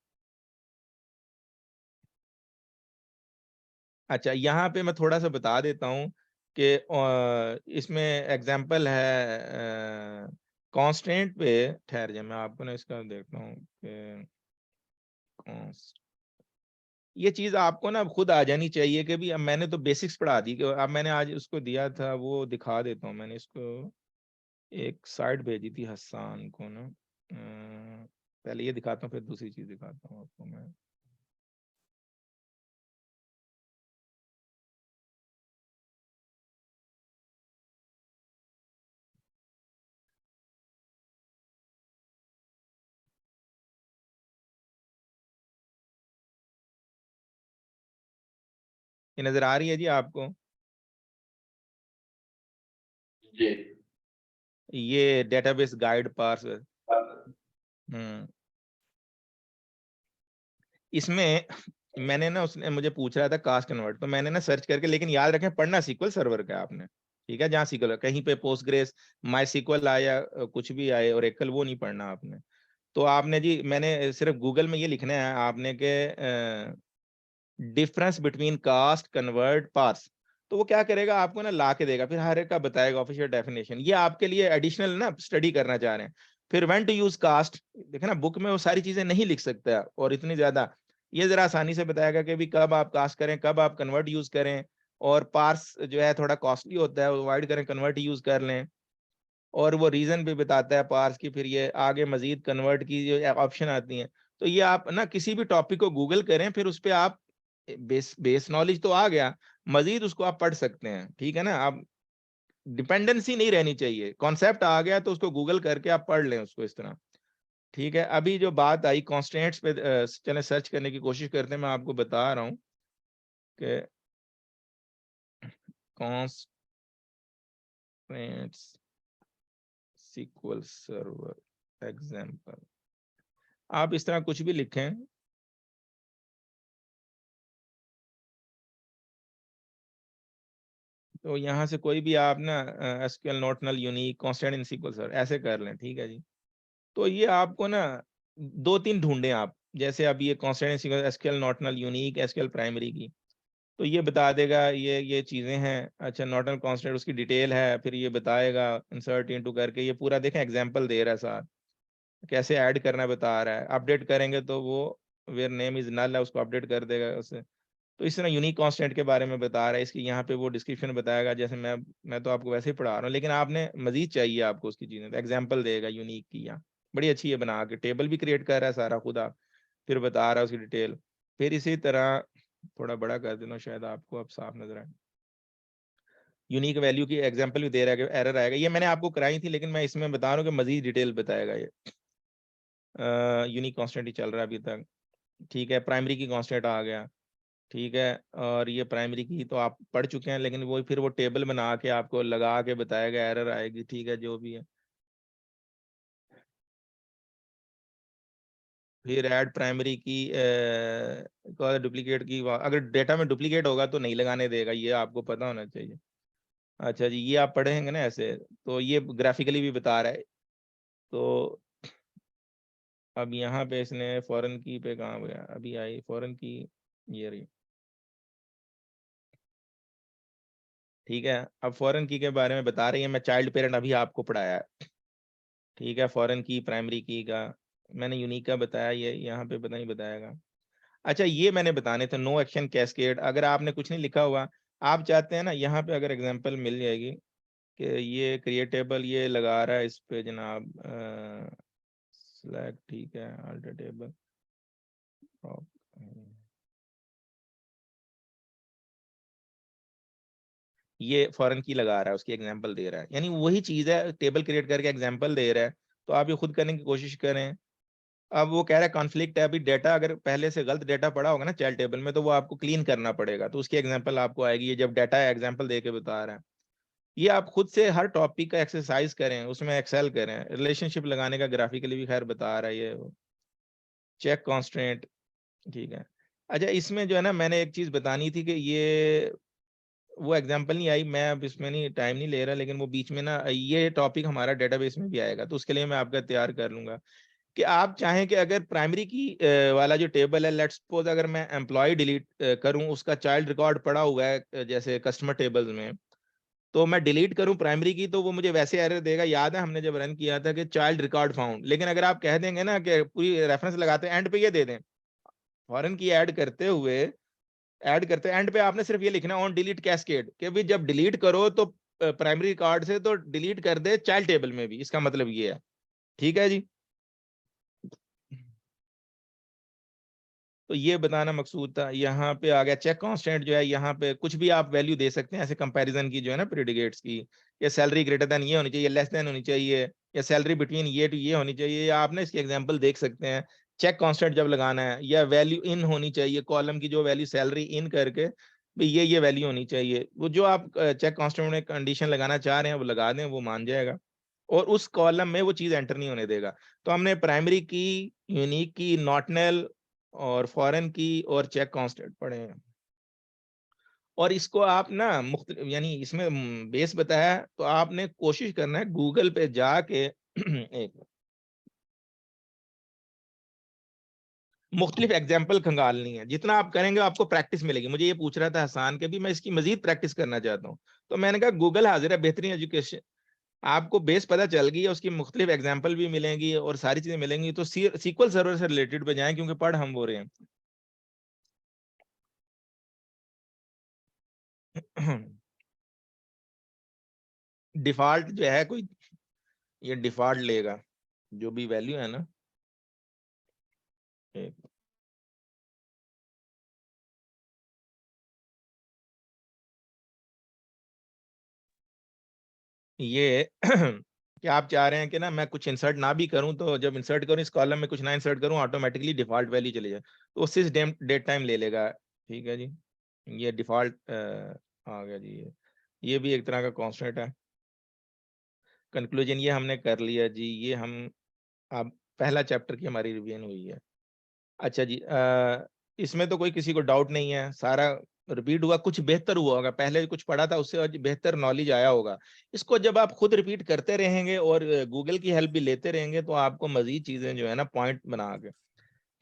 अच्छा, यहाँ पे मैं थोड़ा सा बता देता हूँ कि इसमें एग्जांपल है कांस्टेंट पे, ठहर जाए मैं आपको ना इसका देखता हूँ कि const- ये चीज आपको ना अब खुद आ जानी चाहिए कि भी, अब मैंने तो बेसिक्स पढ़ा दी, कि अब मैंने आज उसको दिया था, वो दिखा देता हूँ। मैंने इसको एक साइट भेजी थी हसन को ना, पहले ये दिखाता हूँ फिर दूसरी चीज दिखाता हूँ आपको मैं। ये नजर आ रही है जी आपको? जी ये डेटाबेस गाइड पार्स। हम्म, इसमें मैंने ना, उसने मुझे पूछ रहा था कास्ट कन्वर्ट, तो मैंने ना सर्च करके, लेकिन याद रखें पढ़ना सीक्वल सर्वर का आपने, ठीक है, जहाँ सीक्वल, कहीं पे पोस्टग्रेस, माई सीक्वल आया, कुछ भी आए, और एकल, वो नहीं पढ़ना आपने। तो आपने जी, मैंने सिर्फ गूगल में ये लिखना है आपने के difference between cast convert parse, तो वो क्या करेगा, आपको ना ला के देगा, फिर हर एक का बताएगा ऑफिशियल डेफिनेशन। ये आपके लिए एडिशनल ना स्टडी करना चाह रहे हैं। फिर व्हेन टू यूज कास्ट, देखे ना बुक में वो सारी चीजें नहीं लिख सकता और इतनी ज्यादा, ये जरा आसानी से बताएगा कि भी कब आप कास्ट करें, कब आप कन्वर्ट यूज करें, और पार्स जो है थोड़ा कॉस्टली होता है, अवॉइड करें, कन्वर्ट यूज कर लें। और वो रीजन भी बताता है पार्स की, फिर ये आगे मजीद कन्वर्ट की जो ऑप्शन आती हैं। तो ये आप ना किसी भी टॉपिक को गूगल करें, फिर उस पर आप बेस बेस नॉलेज तो आ गया, मजीद उसको आप पढ़ सकते हैं, ठीक है ना। आप डिपेंडेंसी नहीं रहनी चाहिए, कॉन्सेप्ट आ गया तो उसको गूगल करके आप पढ़ लें उसको इस तरह, ठीक है। अभी जो बात आई कॉन्स्टेंट्स पे, चले सर्च करने की कोशिश करते हैं, मैं आपको बता रहा हूँ कि कॉन्स्टेंट्स SQL सर्वर एग्जाम्पल, आप इस तरह कुछ भी लिखें, तो यहाँ से कोई भी आप ना SQL not null unique constant in SQL server ऐसे कर लें, ठीक है जी। तो ये आपको ना दो तीन ढूंढें आप, जैसे अब ये constant in SQL not null unique SQL primary key, तो ये बता देगा ये चीजें हैं। अच्छा, नॉट नल कांस्टेंट उसकी डिटेल है, फिर ये बताएगा इंसर्ट इनटू करके, ये पूरा देखें एग्जांपल दे रहा है साथ, कैसे ऐड करना बता रहा है। अपडेट करेंगे तो वो वेयर नेम इज नल है, उसको अपडेट कर देगा उसे। तो इस तरह यूनिक कांस्टेंट के बारे में बता रहा है, इसकी यहाँ पे वो डिस्क्रिप्शन बताएगा, जैसे मैं तो आपको वैसे ही पढ़ा रहा हूँ, लेकिन आपने मजीद चाहिए आपको उसकी चीज़ें, तो एग्जाम्पल देगा यूनिक की, यहाँ बड़ी अच्छी है बना के, टेबल भी क्रिएट कर रहा है सारा खुदा, फिर बता रहा है उसकी डिटेल। फिर इसी तरह थोड़ा बड़ा कर देना, शायद आपको अब साफ नजर आए, यूनिक वैल्यू की एग्जांपल भी दे रहा है कि एरर आएगा, ये मैंने आपको कराई थी, लेकिन मैं इसमें बता रहा हूँ कि मजीद डिटेल बताएगा ये। यूनिक कांस्टेंट ही चल रहा है अभी तक, ठीक है। प्राइमरी की कांस्टेंट आ गया, ठीक है, और ये प्राइमरी की तो आप पढ़ चुके हैं, लेकिन वो फिर वो टेबल बना के आपको लगा के बताएगा, एरर आएगी, ठीक है, जो भी है। फिर ऐड प्राइमरी की डुप्लीकेट की, अगर डेटा में डुप्लीकेट होगा तो नहीं लगाने देगा, ये आपको पता होना चाहिए। अच्छा जी, ये आप पढ़ेंगे ना ऐसे, तो ये ग्राफिकली भी बता रहा है। तो अब यहाँ पे इसने फॉरेन की पे कहाँ गया, अभी आई फॉरेन की, ये रही, ठीक है। अब फॉरेन की के बारे में बता रही है, मैं चाइल्ड पेरेंट अभी आपको पढ़ाया है, ठीक है। फॉरेन की, प्राइमरी की का मैंने यूनिक का बताया, ये यहाँ पे पता नहीं बताएगा। अच्छा, ये मैंने बताने थे, नो एक्शन कैस्केड, अगर आपने कुछ नहीं लिखा हुआ, आप चाहते हैं ना, यहाँ पे अगर एग्जांपल मिल जाएगी कि ये क्रिएटेबल ये लगा रहा है इस पे जनाब, सिलेक्ट, ठीक है, अल्टर टेबल, ये फॉरेन की लगा रहा है, उसकी एग्जांपल दे रहा है, यानी वही चीज है, टेबल क्रिएट करके एग्जांपल दे रहा है, तो आप ये खुद करने की कोशिश करें। अब वो कह रहा है कॉन्फ्लिक्ट है, अभी डेटा अगर पहले से गलत डेटा पड़ा होगा ना चाइल्ड टेबल में, तो वो आपको क्लीन करना पड़ेगा, तो उसकी एग्जांपल आपको आएगी, ये जब डाटा एग्जांपल दे के बता रहा है। ये आप खुद से हर टॉपिक का एक्सरसाइज करें, उसमें एक्सेल करें, रिलेशनशिप लगाने का ग्राफिकली भी खैर बता रहा है ये, चेक कॉन्स्टेंट, ठीक है। अच्छा, इसमें जो है ना, मैंने एक चीज बतानी थी कि ये वो एग्जांपल नहीं आई, मैं अब इसमें नहीं टाइम नहीं ले रहा, लेकिन वो बीच में ना ये टॉपिक हमारा डेटाबेस में भी आएगा, तो उसके लिए मैं आपका तैयार कर लूंगा कि आप चाहें कि अगर प्राइमरी की वाला जो टेबल है, लेट्स सपोज अगर मैं एम्प्लॉय डिलीट करूं, उसका चाइल्ड रिकॉर्ड पड़ा हुआ है जैसे कस्टमर टेबल्स में, तो मैं डिलीट करूं प्राइमरी की, तो वो मुझे वैसे एरर देगा। याद है हमने जब रन किया था कि चाइल्ड रिकॉर्ड फाउंड, लेकिन अगर आप कह देंगे ना कि पूरी रेफरेंस लगाते हैं एंड पे ये दे दें, फॉरेन की ऐड करते एंड पे आपने सिर्फ ये लिखना ऑन डिलीट कैस्केड, कि भी जब डिलीट करो तो प्राइमरी रिकॉर्ड से तो डिलीट कर दे चाइल्ड टेबल में भी, इसका मतलब ये है, ठीक है जी। तो ये बताना मकसूद था। यहाँ पे आ गया चेक कांस्टेंट, जो है यहाँ पे कुछ भी आप वैल्यू दे सकते हैं ऐसे कंपैरिजन की, जो है ना प्रीडिकेट्स की, या सैलरी ग्रेटर देन ये होनी चाहिए, लेस देन होनी चाहिए, या सैलरी बिटवीन ये टू ये होनी चाहिए, या आपने इसके एग्जांपल देख सकते हैं। चेक कांस्टेंट जब लगाना है, या वैल्यू इन होनी चाहिए, कॉलम की जो वैल्यू सैलरी इन करके भी ये वैल्यू होनी चाहिए, वो जो आप चेक कांस्टेंट में कंडीशन लगाना चाह रहे हैं वो लगा दें, वो मान जाएगा, और उस कॉलम में वो चीज एंटर नहीं होने देगा। तो हमने प्राइमरी की, यूनिक की, नॉट नल और फॉरेन की और चेक कांस्टेंट पढ़े हैं। और इसको आप ना यानी इसमें बेस बताया, तो आपने कोशिश करना है गूगल पे जाके एक मुख्तलिफ एग्जाम्पल खंगालनी है, जितना आप करेंगे आपको प्रैक्टिस मिलेगी। मुझे ये पूछ रहा था हसान के भी, मैं इसकी मजीद प्रैक्टिस करना चाहता हूँ, तो मैंने कहा गूगल हाजिर है, बेहतरीन एजुकेशन, आपको बेस पता चल गई है, उसकी मुख्तलिफ एग्जाम्पल भी मिलेंगी और सारी चीजें मिलेंगी। तो सीक्वल सर्वर से रिलेटेड पे जाएं, क्योंकि पढ़ हम हो रहे हैं। डिफॉल्ट जो है कोई, ये डिफॉल्ट लेगा जो भी वैल्यू है ना, एक ये कि आप चाह रहे हैं कि ना मैं कुछ इंसर्ट ना भी करूं, तो जब इंसर्ट करूं इस कॉलम में कुछ ना इंसर्ट करूं, ऑटोमेटिकली डिफॉल्ट वैल्यू चली जाए, तो उससे डेट टाइम ले लेगा, ठीक है जी। ये डिफॉल्ट आ गया जी, ये भी एक तरह का कांस्टेंट है। कंक्लूजन ये हमने कर लिया जी, ये हम अब पहला चैप्टर की हमारी रिवीजन हुई है। अच्छा जी, इसमें तो कोई किसी को डाउट नहीं है, सारा रिपीट हुआ, कुछ बेहतर हुआ होगा, पहले कुछ पढ़ा था उससे आज बेहतर नॉलेज आया होगा। इसको जब आप खुद रिपीट करते रहेंगे और गूगल की हेल्प भी लेते रहेंगे, तो आपको मजीद चीजें जो है ना पॉइंट बना के,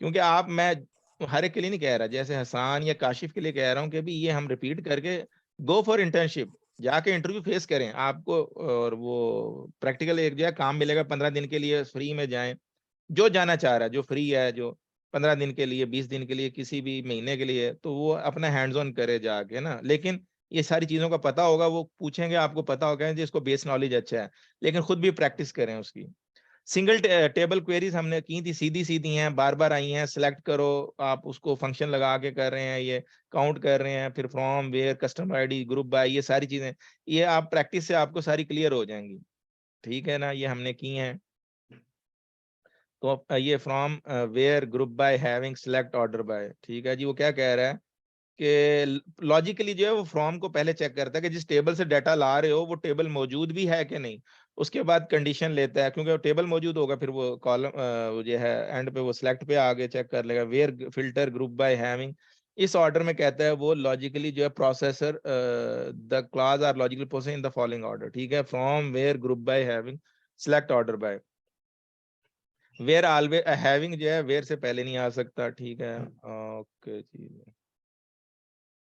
क्योंकि आप, मैं हर एक के लिए नहीं कह रहा, जैसे हसान या काशिफ के लिए कह रहा हूँ कि भी ये हम रिपीट करके गो फॉर इंटर्नशिप, जाके इंटरव्यू फेस करें आपको, और वो प्रैक्टिकल एक जो है काम मिलेगा 15 दिन के लिए, फ्री में जाएं, जो जाना चाह रहा है, जो फ्री है, जो 15 दिन के लिए, 20 दिन के लिए, किसी भी महीने के लिए, तो वो अपना हैंड्स ऑन करे जाके ना। लेकिन ये सारी चीजों का पता होगा, वो पूछेंगे आपको पता होगा जी इसको बेस नॉलेज अच्छा है, लेकिन खुद भी प्रैक्टिस करें उसकी। सिंगल टेबल क्वेरीज हमने की थी, सीधी सीधी हैं, बार बार आई हैं, सिलेक्ट करो, आप उसको फंक्शन लगा के कर रहे हैं, ये काउंट कर रहे हैं, फिर from, where, customer ID, group by, ये सारी चीजें, ये आप प्रैक्टिस से आपको सारी क्लियर हो जाएंगी। ठीक है ना, ये हमने की हैं। तो ये from, where, group by, having, select, order by. ठीक है जी, वो क्या कह रहा है कि लॉजिकली जो है वो फ्रॉम को पहले चेक करता है कि जिस टेबल से डाटा ला रहे हो वो टेबल मौजूद भी है कि नहीं, उसके बाद कंडीशन लेता है, क्योंकि वो टेबल मौजूद होगा, फिर वो कॉलम जो है एंड पे वो सिलेक्ट पे आगे चेक कर लेगा। Where, filter, group by, having, इस ऑर्डर में कहता है वो लॉजिकली जो है processor, the class are logically process in the following order. ठीक है, from, where, group by, having, select, order by. Where always, having जो है वेयर से पहले नहीं आ सकता। ठीक है, ओके जी,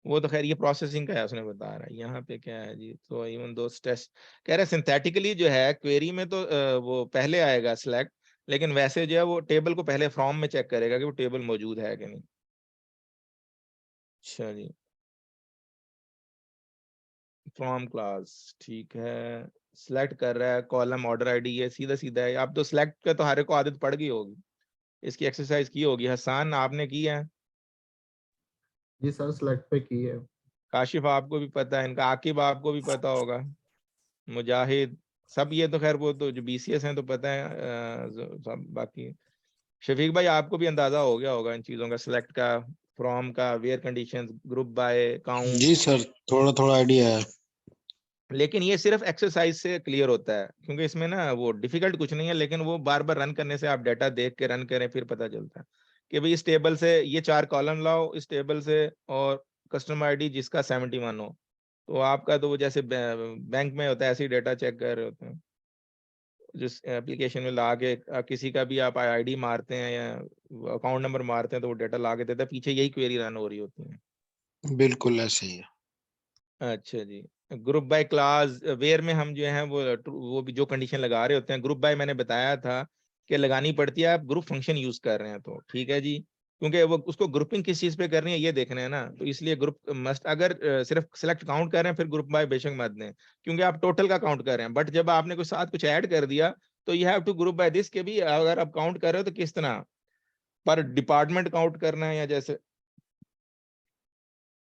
वो तो खैर ये प्रोसेसिंग का है, उसने बता रहा है। यहाँ पे क्या है जी, तो इवन दो टेस्ट कह रहे हैं सिंथेटिकली जो है क्वेरी में तो वो पहले आएगा सिलेक्ट, लेकिन वैसे जो है वो टेबल को पहले फ्रॉम में चेक करेगा कि वो टेबल मौजूद है कि नहीं। अच्छा जी, फ्रॉम क्लास, ठीक है, सिलेक्ट कर रहा है कॉलम, ऑर्डर आईडी, ये सीधा सीधा है। आप तो सिलेक्ट का तो हर एक को आदत पड़ गई होगी, इसकी एक्सरसाइज की होगी। हसन आपने की है? जी सर, सिलेक्ट पे की है। काशिफ आपको भी पता है इनका, आकिब आपको भी पता होगा, मुजाहिद, सब ये तो खैर वो तो जो बीसीएस हैं तो पता है, सब बाकी। शफीक भाई आपको भी अंदाजा हो गया होगा इन चीजों का, सिलेक्ट का, फ्रॉम का, where conditions, group by, count. जी सर, थोड़ा थोड़ा आइडिया है। लेकिन ये सिर्फ एक्सरसाइज से क्लियर होता है, क्योंकि इसमें ना वो डिफिकल्ट कुछ नहीं है, लेकिन वो बार बार रन करने से, आप डाटा देख के रन करें फिर पता चलता है कि भाई इस टेबल से ये 4 कॉलम लाओ इस टेबल से, और कस्टमर आईडी जिसका 71 हो, तो आपका तो वो जैसे बैंक में होता है ऐसे ही डाटा चेक कर रहे होते हैं। जिस एप्लीकेशन में ला के किसी का भी आप आईडी मारते हैं या अकाउंट नंबर मारते हैं, तो वो डाटा ला के देता है, पीछे यही क्वेरी रन हो रही होती है। बिल्कुल ऐसे ही है। अच्छा जी, ग्रुप बाय क्लास, वेयर में हम जो है वो भी जो कंडीशन लगा रहे होते हैं। ग्रुप बाय मैंने बताया था कि लगानी पड़ती है, आप ग्रुप फंक्शन यूज कर रहे हैं तो। ठीक है जी, क्योंकि वो उसको ग्रुपिंग किस चीज पे करनी है ये देखना है ना, तो इसलिए ग्रुप मस्ट। अगर सिर्फ सिलेक्ट काउंट कर रहे हैं फिर ग्रुप बाय बेशक मत दें, क्योंकि आप टोटल का काउंट कर रहे हैं। बट जब आपने कुछ साथ कुछ ऐड कर दिया तो you have to group by this, के भी अगर आप काउंट कर रहे हो तो किस तरह पर डिपार्टमेंट काउंट करना है, या जैसे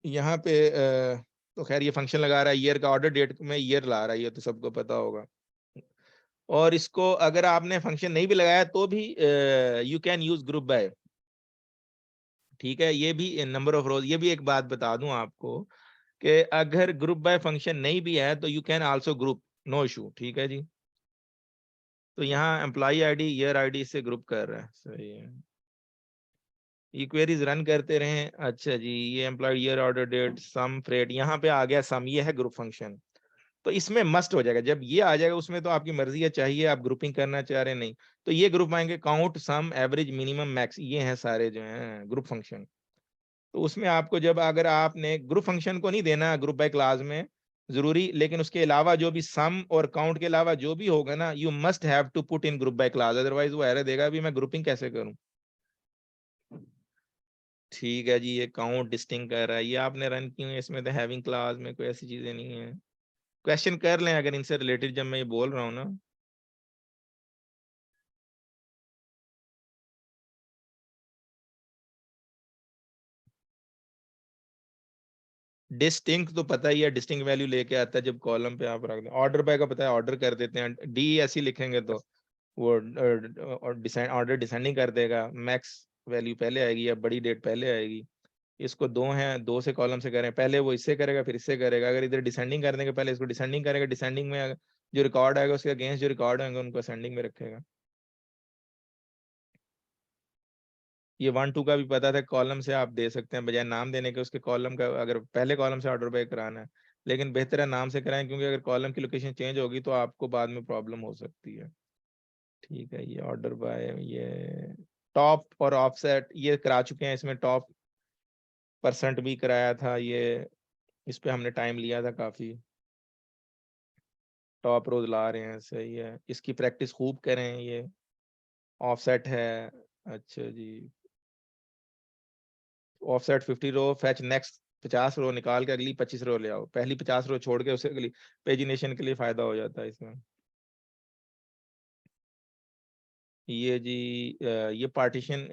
यहाँ पे तो खैर ये फंक्शन लगा रहा है ईयर का, ऑर्डर डेट में ईयर ला रहा है, ये तो सबको पता होगा। और इसको अगर आपने फंक्शन नहीं भी लगाया तो भी you can use group by. ठीक है, ये भी नंबर ऑफ रोज, ये भी एक बात बता दूं आपको कि अगर ग्रुप बाय फंक्शन नहीं भी है तो you can also group, no issue. ठीक है जी, तो यहाँ एम्प्लॉई आईडी, ईयर आईडी से ग्रुप कर रहा है, सही है। ये क्वेरीज रन करते रहें। अच्छा जी, ये एम्प्लॉय ईयर, ऑर्डर डेट, सम, फ्रेट, यहाँ पे आ गया सम, ये है ग्रुप फंक्शन, तो इसमें मस्ट हो जाएगा। जब ये आ जाएगा उसमें तो आपकी मर्जी है, चाहिए आप ग्रुपिंग करना चाह रहे हैं, नहीं तो ये ग्रुप आएंगे, काउंट, सम, एवरेज, मिनिमम, मैक्स, ये हैं सारे जो हैं ग्रुप फंक्शन। तो उसमें आपको जब अगर आपने ग्रुप फंक्शन को नहीं देना ग्रुप बाय क्लास में जरूरी, लेकिन उसके अलावा जो भी सम और काउंट के अलावा जो भी होगा ना, you must have to put in group by class, otherwise वो एरर देगा भी मैं ग्रुपिंग कैसे करूं। ठीक है जी, ये काउंट डिस्टिंग कर रहा है, ये आपने रन की हुई है, इसमें तो हैविंग क्लास में कोई ऐसी चीजें नहीं है। क्वेश्चन कर लें अगर इनसे रिलेटेड जब मैं ये बोल रहा हूँ ना। डिस्टिंक्ट तो पता ही है, डिस्टिंक्ट वैल्यू लेके आता है जब कॉलम पे आप रख दें। ऑर्डर बाय का पता है, ऑर्डर कर देते हैं, डी ऐसी लिखेंगे तो वो ऑर्डर डिसेंडिंग कर देगा, मैक्स वैल्यू पहले आएगी या बड़ी डेट पहले आएगी। इसको दो हैं, दो से कॉलम से करें, पहले वो इससे करेगा फिर इससे करेगा। अगर इधर डिसेंडिंग कर देंगे पहले इसको डिसेंडिंग करेगा, डिसेंडिंग में जो रिकॉर्ड आएगा उसके अगेंस्ट जो रिकॉर्ड होंगे उनको असेंडिंग में रखेगा। ये 1 2 का भी पता था, कॉलम से आप दे सकते हैं बजाय नाम देने के, उसके कॉलम का अगर पहले कॉलम से ऑर्डर बाय कराना है, लेकिन बेहतर है नाम से कराएं, क्योंकि अगर कॉलम की लोकेशन चेंज होगी तो आपको बाद में प्रॉब्लम हो सकती है। ठीक है, ये ऑर्डर बाय, ये टॉप और ऑफसेट ये करा चुके हैं, इसमें टॉप परसेंट भी कराया था, ये इस पे हमने टाइम लिया था काफी। टॉप रोज ला रहे हैं, सही है, इसकी प्रैक्टिस खूब करें। ये ऑफसेट है, अच्छा जी, ऑफसेट 50 रो, फेच नेक्स्ट 50 रो निकाल के अगली 25 रो ले आओ, पहली 50 रो छोड़ के उसे अगली पेजिनेशन के लिए फायदा हो जाता है इसमें। ये जी ये पार्टीशन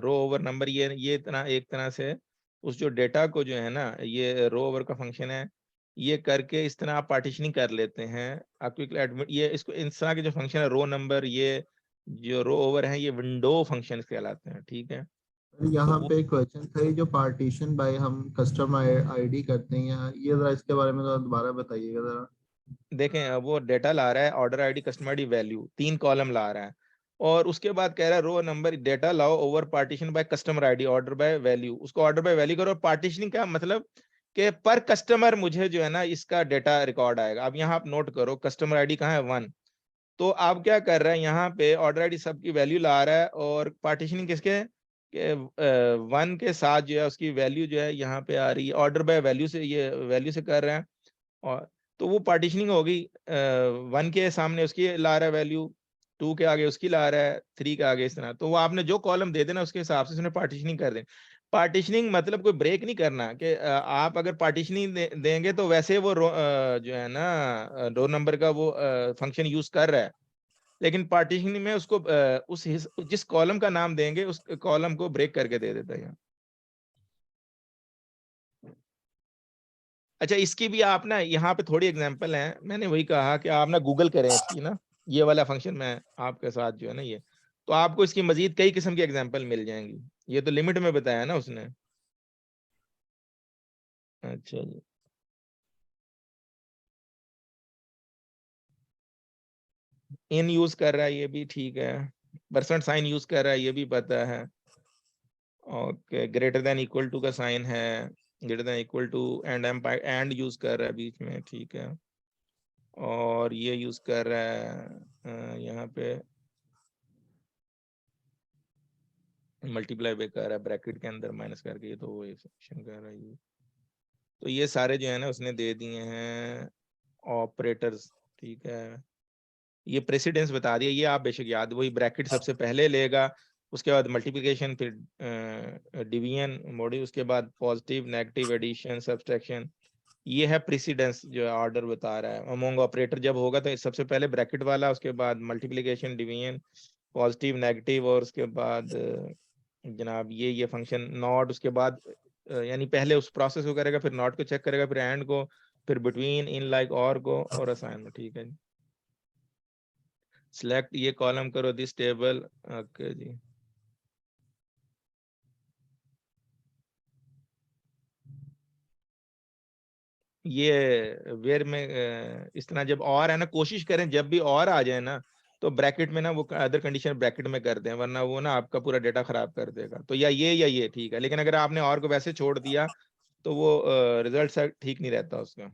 रो ओवर नंबर, ये इतना एक तरह से उस जो डेटा को जो है ना, ये रो ओवर का फंक्शन है, ये करके इस तरह आप पार्टीशनिंग कर लेते हैं। आपको एडमिट ये इसको इस तरह के जो फंक्शन है रो नंबर, ये जो रो ओवर है, ये विंडो फंक्शन कहलाते हैं, ठीक है। यहाँ तो पे एक क्वेश्चन था, ये जो पार्टीशन बाय हम कस्टम आईडी करते हैं यहाँ, ये जरा इसके बारे में दोबारा बताइएगा जरा। देखें, वो डेटा ला रहा है, order ID, customer ID, value, 3 column ला रहा है, और उसके बाद कह रहा है रो नंबर डेटा लाओ over partition by customer ID order by value. उसको ऑर्डर बाय वैल्यू करो। पार्टीशनिंग का मतलब कि पर कस्टमर मुझे जो है ना इसका डेटा रिकॉर्ड आएगा। अब यहाँ आप नोट करो, कस्टमर आईडी कहाँ है, 1। तो आप क्या कर रहे हैं, यहाँ पे ऑर्डर आईडी सबकी वैल्यू ला रहा है, और पार्टीशनिंग किसके 1 के साथ जो है उसकी वैल्यू जो है यहाँ पे आ रही है, ऑर्डर बाय वैल्यू से, ये वैल्यू से कर रहे हैं। और तो वो पार्टीशनिंग होगी, 1 के सामने उसकी ला रहा है वैल्यू, 2 के आगे उसकी ला रहा है, 3 के आगे इस तरह। तो वो आपने जो कॉलम दे देना उसके हिसाब से उसने पार्टीशनिंग कर दें। पार्टीशनिंग मतलब कोई ब्रेक नहीं करना कि आप अगर पार्टीशनिंग देंगे तो वैसे वो जो है ना रो नंबर का वो फंक्शन यूज कर रहा है, लेकिन पार्टीशनिंग में उसको जिस कॉलम का नाम देंगे उस कॉलम को ब्रेक करके दे देता है। अच्छा, इसकी भी आप ना यहाँ पे थोड़ी एग्जांपल है, मैंने वही कहा कि आप ना गूगल करें इसकी ना, ये वाला फंक्शन मैं आपके साथ जो है ना, ये तो आपको इसकी मजीद कई किस्म की एग्जांपल मिल जाएंगी। ये तो लिमिट में बताया ना उसने। अच्छा जी, इन यूज कर रहा है, ये भी ठीक है। परसेंट साइन यूज कर रहा है, ये भी पता है। Okay, greater than equal to का साइन है, greater than equal to, and use कर रहा है बीच में, ठीक है। और ये यूज कर रहा है यहाँ पे मल्टीप्लाई पे कर रहा है ब्रैकेट के अंदर माइनस करके, ये तो वो फंक्शन कर रहा है ये। तो ये सारे जो है ना उसने दे दिए हैं ऑपरेटर्स, ठीक है। ये प्रेसिडेंस बता दिया, ये आप बेशक याद, वही ब्रैकेट सबसे पहले लेगा, उसके बाद मल्टीप्लिकेशन, फिर डिवीजन मॉड्यूल, उसके बाद पॉजिटिव नेगेटिव एडिशन सब्सट्रैक्शन। ये है प्रेसिडेंस जो ऑर्डर बता रहा है। अमोंग ऑपरेटर जब होगा तो सबसे पहले ब्रैकेट वाला, उसके बाद मल्टीप्लिकेशन डिवीजन पॉजिटिव नेगेटिव, और उसके बाद जनाब ये फंक्शन नॉट, उसके बाद यानी पहले उस प्रोसेस को करेगा, फिर नॉट को चेक करेगा, फिर एंड को, फिर बिटवीन, इन, लाइक, और को, और असाइनमेंट, ठीक है जी। सिलेक्ट ये कॉलम करो दिस टेबल, ओके जी। ये वेयर में इस तरह जब और है ना, कोशिश करें जब भी और आ जाए ना तो ब्रैकेट में ना वो अदर कंडीशन ब्रैकेट में कर दें, वरना वो ना आपका पूरा डेटा खराब कर देगा। तो या ये ठीक है, लेकिन अगर आपने और को वैसे छोड़ दिया तो वो रिजल्ट ठीक नहीं रहता उसका।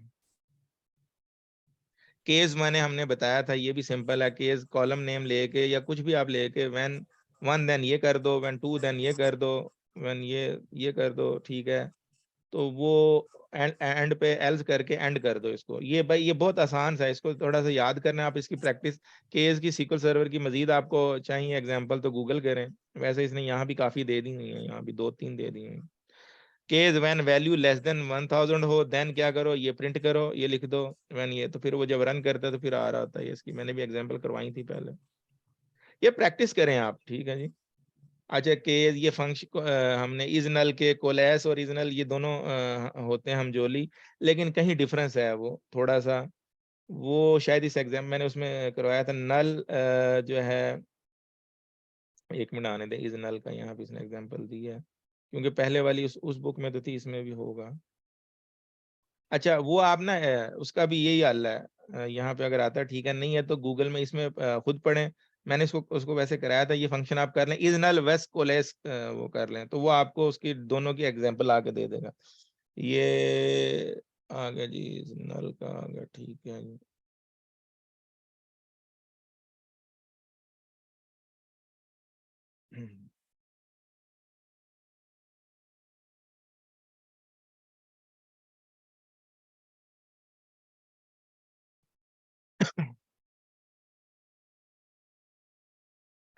केस मैंने हमने बताया था, ये भी सिंपल है। केस कॉलम नेम लेके या कुछ भी आप लेके, व्हेन 1 देन ये कर दो, व्हेन 2 देन ये कर दो, व्हेन ये कर दो, ठीक है। तो वो एंड पे एल्स करके एंड कर दो इसको। ये भाई ये बहुत आसान सा है, इसको थोड़ा सा याद करना है आप, इसकी प्रैक्टिस। केस की सीक्वल सर्वर की मजीद आपको चाहिए एग्जांपल तो गूगल करें, वैसे इसने यहाँ भी काफी दे दी हुई है, यहाँ भी 2-3 दे दी हैं। Case when value less than 1000 हो देन क्या करो, ये प्रिंट करो, ये लिख दो व्हेन ये, तो फिर वो जब रन करता है तो फिर आ रहा होता है। इसकी मैंने भी एग्जांपल करवाई थी पहले, ये प्रैक्टिस करें आप, ठीक है जी। अच्छा, केस ये फंक्शन हमने इज नल के कोलैस और इज नल ये दोनों होते हैं हम जोली, लेकिन कहीं डिफरेंस है वो थोड़ा सा, वो शायद इस एग्जाम मैंने उसमें करवाया था। नल जो है, एक मिनट आने दें, इज नल का यहाँ पे इसने एग्जांपल दिया है, क्योंकि पहले वाली उस बुक में तो थी, इसमें भी होगा। अच्छा, वो आप ना उसका भी यही हल है, यहाँ पे अगर आता है ठीक है, नहीं है तो गूगल में इसमें खुद पढ़ें। मैंने इसको उसको वैसे कराया था, ये फंक्शन आप कर लें, इज नल वेस्ट कोलेस वो कर लें, तो वो आपको उसकी दोनों की एग्जांपल आके दे देगा। ये आ गया जी, इज नल का आ गया, ठीक है जी।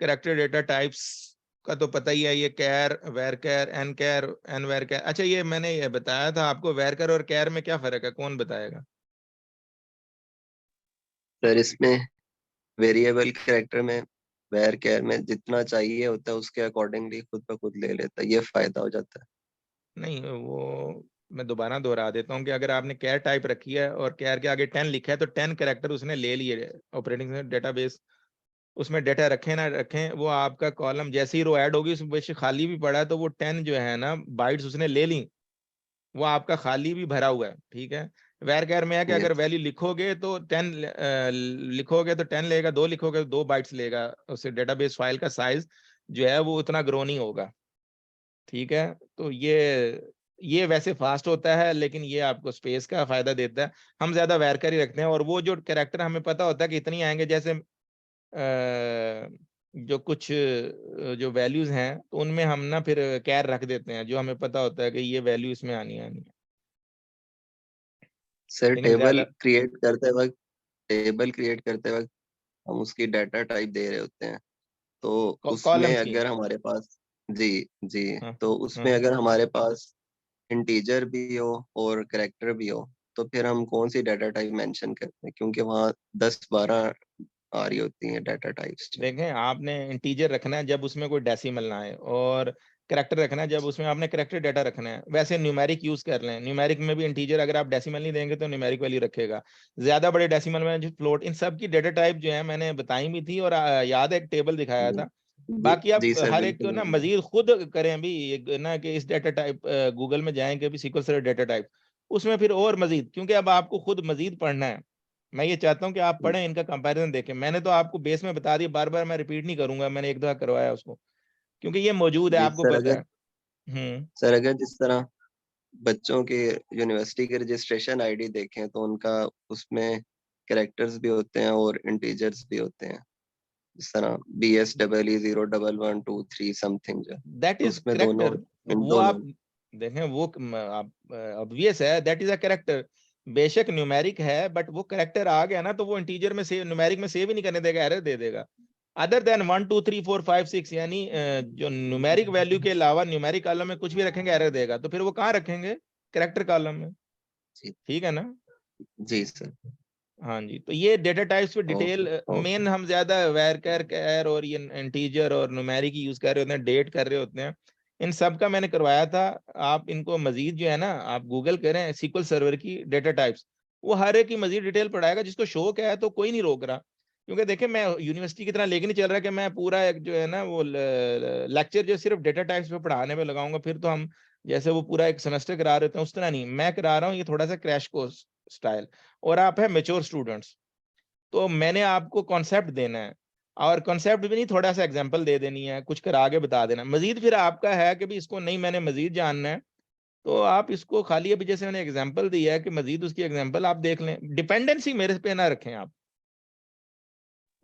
कैरेक्टर डेटा टाइप्स, का तो पता ही है, ये कैर, वेरकर, एन वेरकर। अच्छा ये मैंने ये बताया था आपको, वेरकर और कैर में क्या फर्क है, कौन बताएगा? सर इसमें वेरिएबल कैरेक्टर में वेर केयर में जितना चाहिए होता है उसके अकॉर्डिंगली खुद ब खुद ले लेता है, ये फायदा हो जाता है। नहीं, वो मैं दोबारा दोहरा देता हूँ कि अगर आपने कैर टाइप रखी है और कैर के आगे 10 लिखा है तो 10 कैरेक्टर उसने ले लिए ऑपरेटिंग डेटाबेस, उसमें डेटा रखें ना रखें, वो आपका कॉलम जैसे ही रो ऐड होगी उसमें बेशक खाली भी पड़ा है तो वो 10 जो है ना बाइट्स उसने ले ली, वो आपका खाली भी भरा हुआ है, ठीक है। वेर कैर में है कि अगर यस वैल्यू लिखोगे तो 10 लिखोगे तो 10 लेगा, 2 लिखोगे तो 2 बाइट्स लेगा, उससे डेटाबेस फाइल का साइज जो है वो उतना ग्रो नहीं होगा, ठीक है। तो ये वैसे फास्ट होता है लेकिन ये आपको स्पेस का फायदा देता है। हम ज्यादा वेर कर ही रखते हैं और वो जो कैरेक्टर हमें पता होता है कि इतनी आएंगे, जैसे जो कुछ जो वैल्यूज हैं तो उनमें हम ना फिर कैर रख देते हैं, जो हमें पता होता है कि ये वैल्यू इसमें आनी है। सर, लेकिन ज्यादा टेबल क्रिएट करते वक्त हम उसकी डाटा टाइप दे रहे होते हैं, तो उसमें कॉलम्स की। अगर हमारे पास जी जी हाँ तो हाँ। उसमें अगर हमारे पास इंटीजर भी हो और करेक्टर भी हो तो फिर हम कौन सी डाटा टाइप मेंशन करते हैं, क्योंकि वहाँ 10-12 आ रही होती हैं डाटा टाइप्स। देखें, आपने इंटीजर रखना है जब उसमें कोई डेसिमल ना आए, और करेक्टर रखना है जब उसमें आपने करेक्टर डाटा रखना है। वैसे न्यूमेरिक यूज कर लें, न्यूमेरिक में भी इंटीजर अगर आप डेसिमल नहीं देंगे तो न्यूमेरिक वैल्यू रखेगा, ज्यादा बड़े डेसिमल में जो फ्लोट, इन सब की डाटा टाइप जो है मैंने बताई भी थी, और याद है एक टेबल दिखाया जी था। जी बाकी आप जी सर, हर एक को बिल्कुल ना याद है। मजीद खुद करें भी ना कि इस डाटा टाइप गूगल में जाएं कि भी SQL सर्वर डाटा टाइप, उसमें फिर और मजीद, क्योंकि अब आपको खुद मजीद पढ़ना है। मैं ये चाहता हूँ कि आप पढ़ें, इनका कंपैरिजन देखें। मैंने तो आपको बेस में बता दिया, बार बार मैं रिपीट नहीं करूंगा, मैंने एक दफा करवाया उसको, क्योंकि ये मौजूद है, जी आपको सर, पता है। अगर हम्म। जिस तरह बच्चों के यूनिवर्सिटी के रजिस्ट्रेशन आईडी देखें तो उनका उसमें कैरेक्टर्स भी होते हैं और इंटीजर्स भी होते हैं, जिस तरह BSEE 01112 3 समथिंग जो है, दैट तो इज उसमें दोनों करेक्टर। इन वो दोनों आप देखें, वो आप ऑब्वियस है, दैट इज अ करेक्टर। बेशक न्यूमेरिक है बट वो करेक्टर आ गया ना तो वो इंटीजर में सेव, न्यूमेरिक में सेव ही नहीं करने देगा, एरर दे देगा। अदर देन 1 2 3 4 5 6, यानी जो न्यूमेरिक वैल्यू के अलावा न्यूमेरिक कॉलम में कुछ भी रखेंगे एरर देगा, तो फिर वो कहाँ रखेंगे? करेक्टर कॉलम में, जी ठीक है ना। जी सर। हाँ जी, तो ये डेटा टाइप्स पे डिटेल ओके ओके मेन हम ज्यादा वैर कैर और ये इंटीजर और न्यूमेरिक यूज कर रहे होते हैं, डेट कर रहे होते हैं। इन सब का मैंने करवाया था। आप इनको मजीद जो है ना, आप गूगल करें SQL सर्वर की डेटा टाइप्स, वो हर एक की मजीद डिटेल पढ़ाएगा। जिसको शौक है तो कोई नहीं रोक रहा, क्योंकि देखिए मैं यूनिवर्सिटी की तरह लेके नहीं चल रहा कि मैं पूरा एक जो है ना वो लेक्चर जो सिर्फ डेटा टाइप्स पे पढ़ाने में लगाऊंगा, फिर तो हम जैसे वो पूरा एक सेमेस्टर करा रहे होते हैं उस तरह नहीं मैं करा रहा हूँ, ये थोड़ा सा क्रैश कोर्स स्टाइल। और आप है मेच्योर स्टूडेंट्स, तो मैंने आपको कॉन्सेप्ट देना है, और कॉन्सेप्ट भी नहीं, थोड़ा सा एग्जांपल दे देनी है, कुछ करा के बता देना। मजीद फिर आपका है कि भी इसको नहीं मैंने मजीद जानना है, तो आप इसको खाली अभी जैसे मैंने एग्जांपल दिया है कि मजीद उसकी एग्जांपल आप देख लें। डिपेंडेंसी मेरे पे ना रखें आप,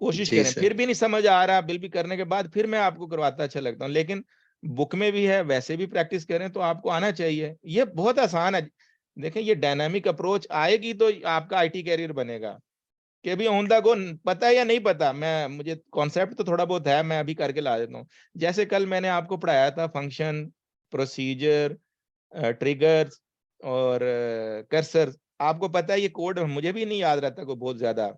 कोशिश जी करें। सर। फिर भी नहीं समझ आ रहा, बिल भी करने के बाद फिर मैं आपको करवाता अच्छा लगता हूँ, लेकिन बुक में भी है, वैसे भी प्रैक्टिस करें तो आपको आना चाहिए। ये बहुत आसान है। देखें, ये डायनामिक अप्रोच आएगी तो आपका IT कैरियर बनेगा। कि भी ऑन द गो पता है या नहीं पता, मैं मुझे कॉन्सेप्ट तो थोड़ा बहुत है, मैं अभी करके ला देता हूँ। जैसे कल मैंने आपको पढ़ाया था फंक्शन, प्रोसीजर, ट्रिगर्स और कर्सर। आपको पता है ये कोड मुझे भी नहीं याद रहता कोई बहुत ज्यादा।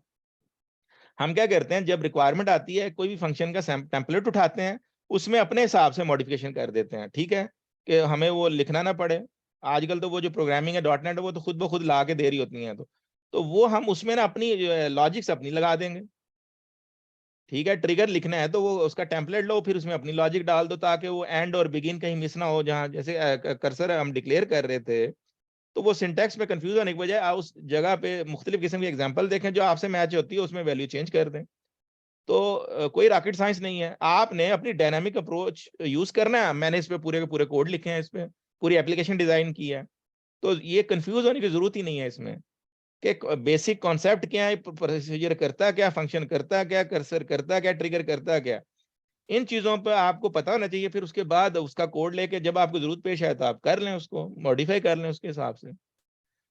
हम क्या करते हैं, जब रिक्वायरमेंट आती है कोई भी फंक्शन का टेम्पलेट उठाते हैं, उसमें अपने हिसाब से मॉडिफिकेशन कर देते हैं, ठीक है, कि हमें वो लिखना ना पड़े। आजकल तो वो जो प्रोग्रामिंग है .NET, वो तो खुद ब खुद ला के दे रही होती है, तो वो हम उसमें ना अपनी लॉजिक्स अपनी लगा देंगे, ठीक है। ट्रिगर लिखना है तो वो उसका टेम्पलेट लो, फिर उसमें अपनी लॉजिक डाल दो, ताकि वो एंड और बिगिन कहीं मिस ना हो। जहाँ जैसे कर्सर हम डिक्लेयर कर रहे थे, तो वो सिंटैक्स में कंफ्यूज होने की बजाय आप उस जगह पे मुख्तलिफ किस्म की एग्जांपल देखें जो आपसे मैच होती है, उसमें वैल्यू चेंज कर दें। तो कोई रॉकेट साइंस नहीं है, आपने अपनी डायनामिक अप्रोच यूज करना है। मैंने इस पे पूरे के पूरे कोड लिखे हैं, इस पे पूरी एप्लीकेशन डिजाइन की है, तो ये कंफ्यूज होने की जरूरत ही नहीं है इसमें। कि बेसिक कॉन्सेप्ट क्या है, प्रोसीजर करता क्या, फंक्शन करता क्या, कर्सर करता क्या, ट्रिगर करता क्या, इन चीजों पर आपको पता होना चाहिए। फिर उसके बाद उसका कोड लेके जब आपको जरूरत पेश आए तो आप कर लें, उसको मॉडिफाई कर लें उसके हिसाब से।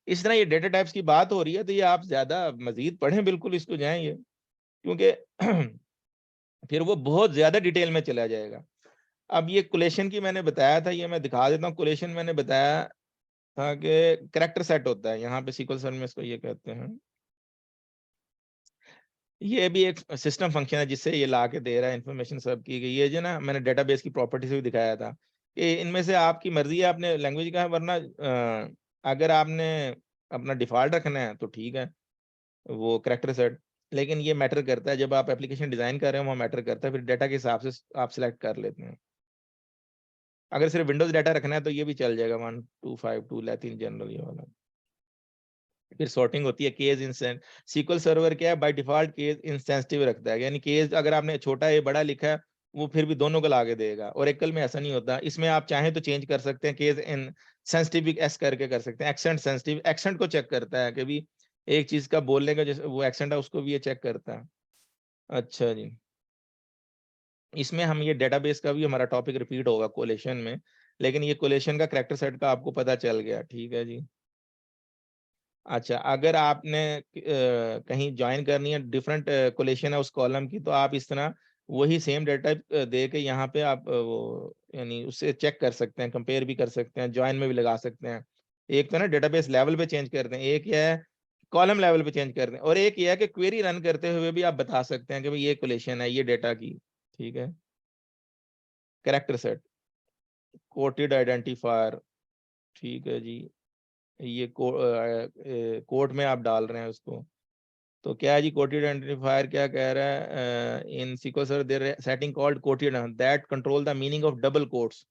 इस तरह ये डेटा टाइप्स की बात हो रही है, तो ये आप ज्यादा मजीद पढ़ें, बिल्कुल इसको जाएं ये, क्योंकि फिर वो बहुत ज्यादा डिटेल में चला जाएगा। अब ये कोलेशन की मैंने बताया था, ये मैं दिखा देता हूँ। कोलेशन मैंने बताया था कि कैरेक्टर सेट होता है, यहाँ पे सीक्वल सर्वर में इसको ये कहते हैं। ये भी एक सिस्टम फंक्शन है जिससे ये ला के दे रहा है इंफॉर्मेशन सब की। ये जो ना मैंने डेटाबेस की प्रॉपर्टी से भी दिखाया था कि इनमें से आपकी मर्जी है, आपने लैंग्वेज का है, वरना अगर आपने अपना डिफॉल्ट रखना है तो ठीक है वो कैरेक्टर सेट, लेकिन ये मैटर करता है जब आप एप्लीकेशन डिजाइन कर रहे हो, वहाँ मैटर करता है, फिर डाटा के हिसाब से आप सिलेक्ट कर लेते हैं। अगर सिर्फ विंडोज डाटा रखना है तो ये भी चल जाएगा 1252 लैटिन जनरल ये वाला। फिर सॉर्टिंग होती है केस इंस्टेंट। सीक्वल सर्वर क्या है, बाय डिफॉल्ट केस इंसेंसिटिव रखता है, यानी केस अगर आपने छोटा ए बड़ा लिखा है वो फिर भी दोनों को लाके देगा। और एकल में ऐसा नहीं होता, इसमें आप चाहें तो चेंज कर सकते हैं, केस इन सेंसिटिव एस करके कर सकते हैं। एक्सेंट सेंसिटिव, एक्सेंट को चेक करता है कि भी एक चीज का बोलने का जैसे वो एक्सेंट है उसको भी ये चेक करता है। अच्छा जी, इसमें हम ये डेटाबेस का भी हमारा टॉपिक रिपीट होगा कोलेशन में, लेकिन ये कोलेशन का कैरेक्टर सेट का आपको पता चल गया, ठीक है जी। अच्छा, अगर आपने कहीं ज्वाइन करनी है, डिफरेंट कोलेशन है उस कॉलम की, तो आप इस तरह वही सेम डेटा दे के यहाँ पे आप वो यानी उससे चेक कर सकते हैं, कंपेयर भी कर सकते हैं, ज्वाइन में भी लगा सकते हैं। एक तो ना डेटाबेस लेवल पे चेंज करते हैं, एक ये है कॉलम लेवल पे चेंज करते हैं, और एक ये है कि क्वेरी रन करते हुए भी आप बता सकते हैं कि भाई ये कोलेशन है ये डेटा की, ठीक है। कैरेक्टर सेट, कोटेड आइडेंटिफायर, ठीक है जी। ये कोड में आप डाल रहे हैं उसको, तो क्या है जी, कोटेड आइडेंटिफायर क्या कह रहा है, इन SQL Server there is setting called quoted that control the meaning of double quotes.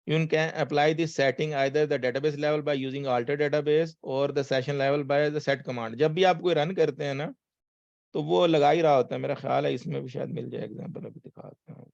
You can apply this setting either the database level by using alter database or the session level by the set command. जब भी आप कोई run करते हैं ना तो वो लगा ही रहा होता है, मेरा ख्याल है इसमें भी शायद मिल जाए एग्जांपल, अभी दिखाता हूँ।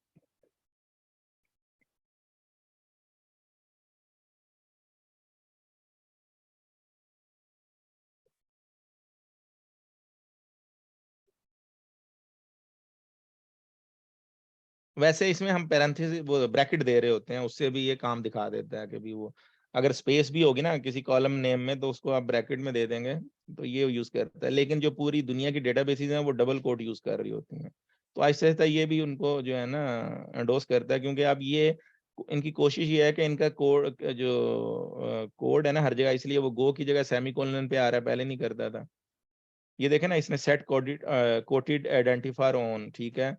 वैसे इसमें हम पैरेंथेसिस वो ब्रैकेट दे रहे होते हैं, उससे भी ये काम दिखा देता है कि भी वो अगर स्पेस भी होगी ना किसी कॉलम नेम में तो उसको आप ब्रैकेट में दे देंगे तो ये यूज करता है। लेकिन जो पूरी दुनिया की डेटाबेसेस हैं वो डबल कोट यूज कर रही होती हैं, तो ऐसे ऐसा ये भी उनको जो है ना एंडोर्स करता है, क्योंकि अब ये इनकी कोशिश ये है कि इनका कोड जो कोड है ना हर जगह, इसलिए वो गो की जगह सेमीकोलन पे आ रहा है, पहले नहीं करता था। ये देखे ना, इसने सेट कोटेड आइडेंटिफायर ऑन, ठीक है।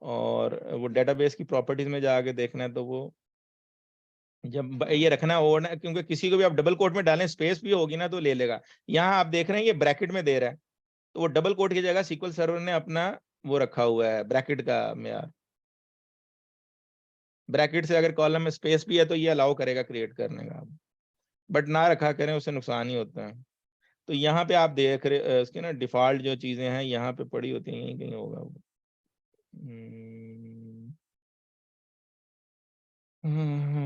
और वो डेटाबेस की प्रॉपर्टीज में जाके देखना है तो वो जब ये रखना हो ना, क्योंकि किसी को भी आप डबल कोट में डालें स्पेस भी होगी ना तो ले लेगा। यहाँ आप देख रहे हैं ये ब्रैकेट में दे रहा है, तो वो डबल कोट की जगह सीक्वल सर्वर ने अपना वो रखा हुआ है ब्रैकेट का मेयार। ब्रैकेट से अगर कॉलम में स्पेस भी है तो ये अलाउ करेगा क्रिएट करने का, बट ना रखा करें उससे नुकसान ही होता है। तो यहाँ पे आप देख रहे इसके ना डिफॉल्ट जो चीजें हैं यहाँ पे पड़ी होती हैं, यहीं कहीं होगा वो।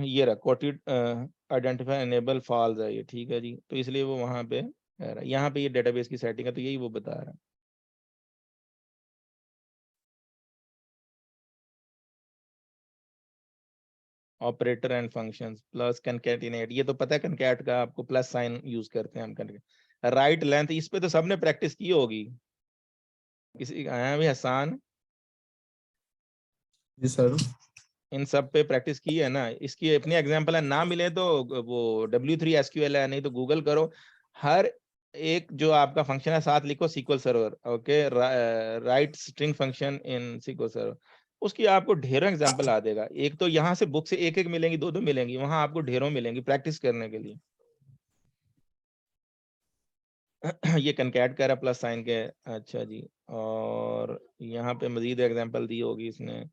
ये रहा कोटेड आइडेंटिफाई एनेबल फॉल्स है ये, ठीक है जी। तो इसलिए वो वहां पे कह रहा है, यहाँ पे ये डेटाबेस की सेटिंग है तो यही वो बता रहा है। ऑपरेटर एंड फंक्शंस प्लस कनकैटिनेट, ये तो पता है कनकैट का आपको प्लस साइन यूज करते हैं हम। राइट लेंथ, इस पे तो सबने प्रैक्टिस की होगी, किसी आया भी हसान, जी सर। इन सब पे प्रैक्टिस की है ना। इसकी अपनी एग्जांपल है, ना मिले तो वो W3 SQL है, नहीं तो गूगल करो। हर एक जो आपका फंक्शन है साथ लिखो SQL server, okay, right string function in SQL server, उसकी आपको ढेरों एग्जांपल आ देगा। एक तो यहाँ से बुक से एक एक मिलेंगी, दो दो मिलेंगी, वहां आपको ढेरों मिलेंगी प्रैक्टिस करने के लिए। ये कनकैट कर रहा प्लस साइन के, अच्छा जी। और यहाँ पे मजीद एग्जांपल दी होगी इसने,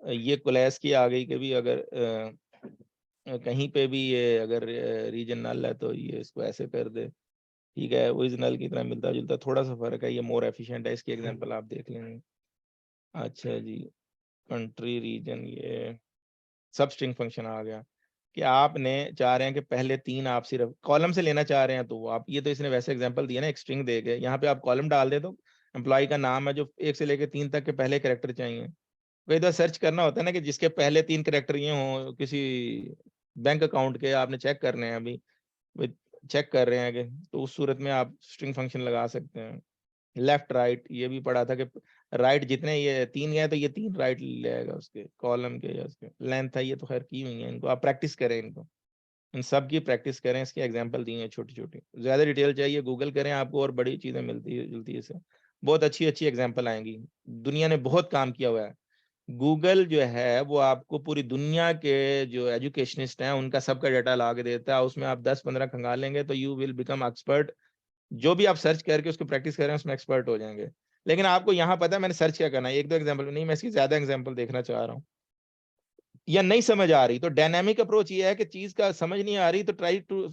ये क्लास की आ गई कि भी अगर कहीं पे भी ये अगर रीजन नल है तो ये इसको ऐसे कर दे, ठीक है। ओरिजिनल की तरह मिलता जुलता, थोड़ा सा फर्क है, ये मोर एफिशिएंट है। इसकी एग्जांपल आप देख लेंगे। अच्छा जी, कंट्री रीजन, ये सब स्ट्रिंग फंक्शन आ गया कि आपने चाह रहे हैं कि पहले तीन आप सिर्फ कॉलम से लेना चाह रहे हैं, तो वो आप ये तो इसने वैसे एग्जांपल दिया ना एक स्ट्रिंग दे के, यहाँ पे आप कॉलम डाल दे तो एम्प्लॉय का नाम है जो 1 से लेकर 3 तक के पहले कैरेक्टर चाहिए। कई बार सर्च करना होता है ना कि जिसके पहले 3 कैरेक्टर ये हों, किसी बैंक अकाउंट के आपने चेक करने हैं अभी, चेक कर रहे हैं कि, तो उस सूरत में आप स्ट्रिंग फंक्शन लगा सकते हैं। लेफ्ट राइट, ये भी पढ़ा था कि राइट जितने ये 3 गए तो ये 3 राइट ले आएगा उसके कॉलम के या उसके लेंथ है, ये तो खैर की हुई है, इनको आप प्रैक्टिस करें, इनको इन सब की प्रैक्टिस करें। इसके एग्जांपल दिए हैं छोटी छोटी, ज्यादा डिटेल चाहिए गूगल करें, आपको और बड़ी चीजें मिलती है जुलती है इससे, बहुत अच्छी अच्छी एग्जांपल आएंगी। दुनिया ने बहुत काम किया हुआ है, गूगल जो है वो आपको पूरी दुनिया के जो एजुकेशनिस्ट हैं उनका सबका डाटा ला के देता है, उसमें आप 10-15 खंगालेंगे तो यू विल बिकम एक्सपर्ट। जो भी आप सर्च करके उसको प्रैक्टिस करें उसमें एक्सपर्ट हो जाएंगे। लेकिन आपको यहाँ पता है मैंने सर्च क्या करना है, 1-2 एग्जाम्पल नहीं, मैं इसकी ज्यादा एग्जाम्पल देखना चाह रहा हूँ। या नहीं समझ आ रही तो डायनामिक अप्रोच ये है कि चीज का समझ नहीं आ रही तो try to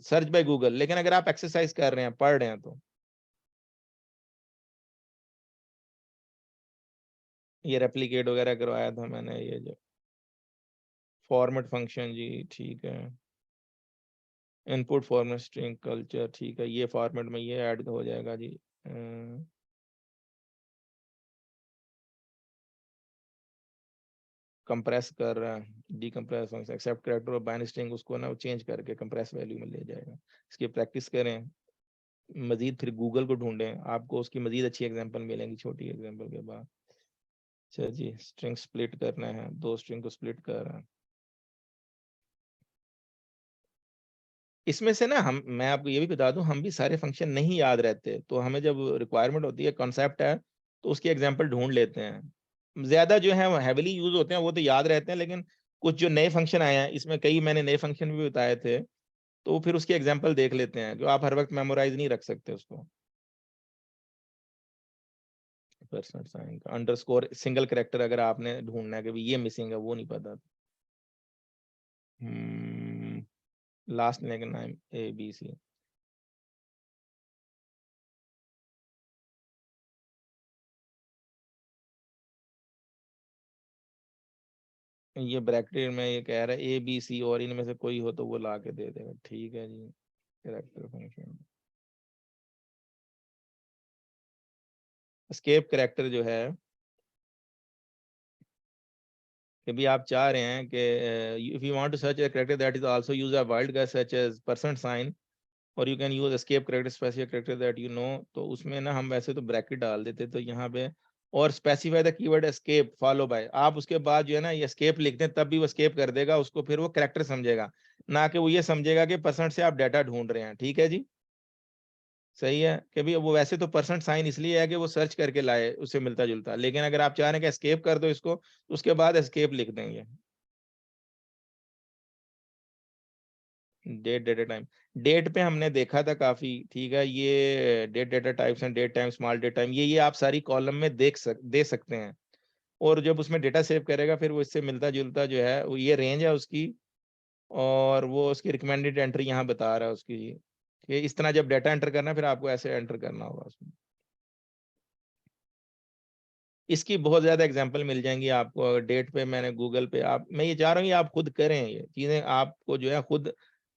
search by Google, लेकिन अगर आप एक्सरसाइज कर रहे हैं, पढ़ रहे हैं तो ये रेप्लिकेट वगैरह करवाया था मैंने, ये जो फॉर्मेट फंक्शन जी ठीक है, इनपुट फॉर्मेट स्ट्रिंग कल्चर ठीक है, ये फॉर्मेट में ये ऐड हो जाएगा जी। कंप्रेस कर रहा है, डीकंप्रेस फंक्शन एक्सेप्ट कैरेक्टर और बाइनरी स्ट्रिंग उसको ना चेंज करके कंप्रेस वैल्यू में ले जाएगा। इसकी प्रैक्टिस करें मजीद, फिर गूगल को ढूंढें, आपको उसकी मजीद अच्छी एग्जांपल मिलेंगी छोटी एग्जांपल के बाद। अच्छा जी, स्ट्रिंग स्प्लिट करना है, 2 स्ट्रिंग को स्प्लिट कर रहा है। इसमें से ना हम, मैं आपको ये भी बता दूं, हम भी सारे फंक्शन नहीं याद रहते, तो हमें जब रिक्वायरमेंट होती है कॉन्सेप्ट है तो उसकी एग्जांपल ढूंढ लेते हैं। ज्यादा जो है हैवीली यूज होते हैं वो तो याद रहते हैं, लेकिन कुछ जो नए फंक्शन आए हैं इसमें कई मैंने नए फंक्शन भी बताए थे, तो फिर उसकी एग्जांपल देख लेते हैं, जो आप हर वक्त मेमोराइज नहीं रख सकते उसको। परसेंट साइन का अंडरस्कोर सिंगल कैरेक्टर अगर आपने ढूंढना है कि ये मिसिंग है, वो नहीं पता। लास्ट लेकिन नाम ABC, ये ब्रैकेट में ये कह रहा है ABC और इनमें से कोई हो तो वो ला के दे देगा, ठीक है जी। कैरेक्टर फंक्शन एस्केप कैरेक्टर जो है कि भी आप चाह रहे हैं कि if you want to search a character that is also use a wild card such as percent sign और you can use escape character specific character that you know, तो उसमें ना हम वैसे तो ब्रैकेट डाल देते, तो यहाँ पे और specify the keyword escape follow by, आप उसके बाद जो है ना ये एस्केप लिखते हैं तब भी वो एस्केप कर देगा उसको, फिर वो कैरेक्टर समझेगा, ना कि वो ये समझेगा कि परसेंट से आप डाटा ढूंढ रहे हैं। ठीक है जी, सही है कि भी वो वैसे तो परसेंट साइन इसलिए है कि वो सर्च करके लाए उससे मिलता जुलता, लेकिन अगर आप चाह रहे हैं कि एस्केप कर दो इसको तो उसके बाद एस्केप लिख देंगे। डेट डेटा टाइम, डेट पे हमने देखा था काफी, ठीक है, ये date data types and date time small date time, ये आप सारी कॉलम में दे सकते हैं, और जब उसमें डेटा सेव करेगा फिर वो इससे मिलता जुलता जो है वो ये रेंज है उसकी, और वो उसकी रिकमेंडेड एंट्री यहाँ बता रहा है उसकी जी, कि इस तरह जब डाटा एंटर करना फिर आपको ऐसे एंटर करना होगा उसमें। इसकी बहुत ज्यादा एग्जांपल मिल जाएंगी आपको, अगर डेट पे मैंने गूगल पे, आप मैं ये चाह रहा हूँ कि आप खुद करें ये चीजें, आपको जो है खुद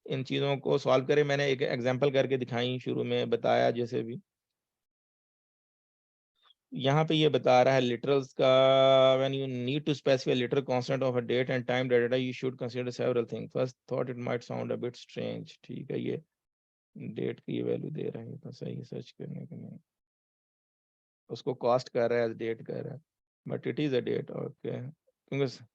इन चीजों को सॉल्व करें। मैंने एक एग्जांपल करके दिखाई, शुरू में बताया जैसे भी, यहाँ पे ये बता रहा है लिटरल्स का, when you need to specify literal constant of a date and time data you should consider several thing, first thought it might sound a bit strange, ठीक है, ये डेट की वैल्यू दे रहा है तो सही सर्च करने के लिए, उसको कॉस्ट कर रहा है डेट कर रहा है, but it is a date, okay, क्योंकि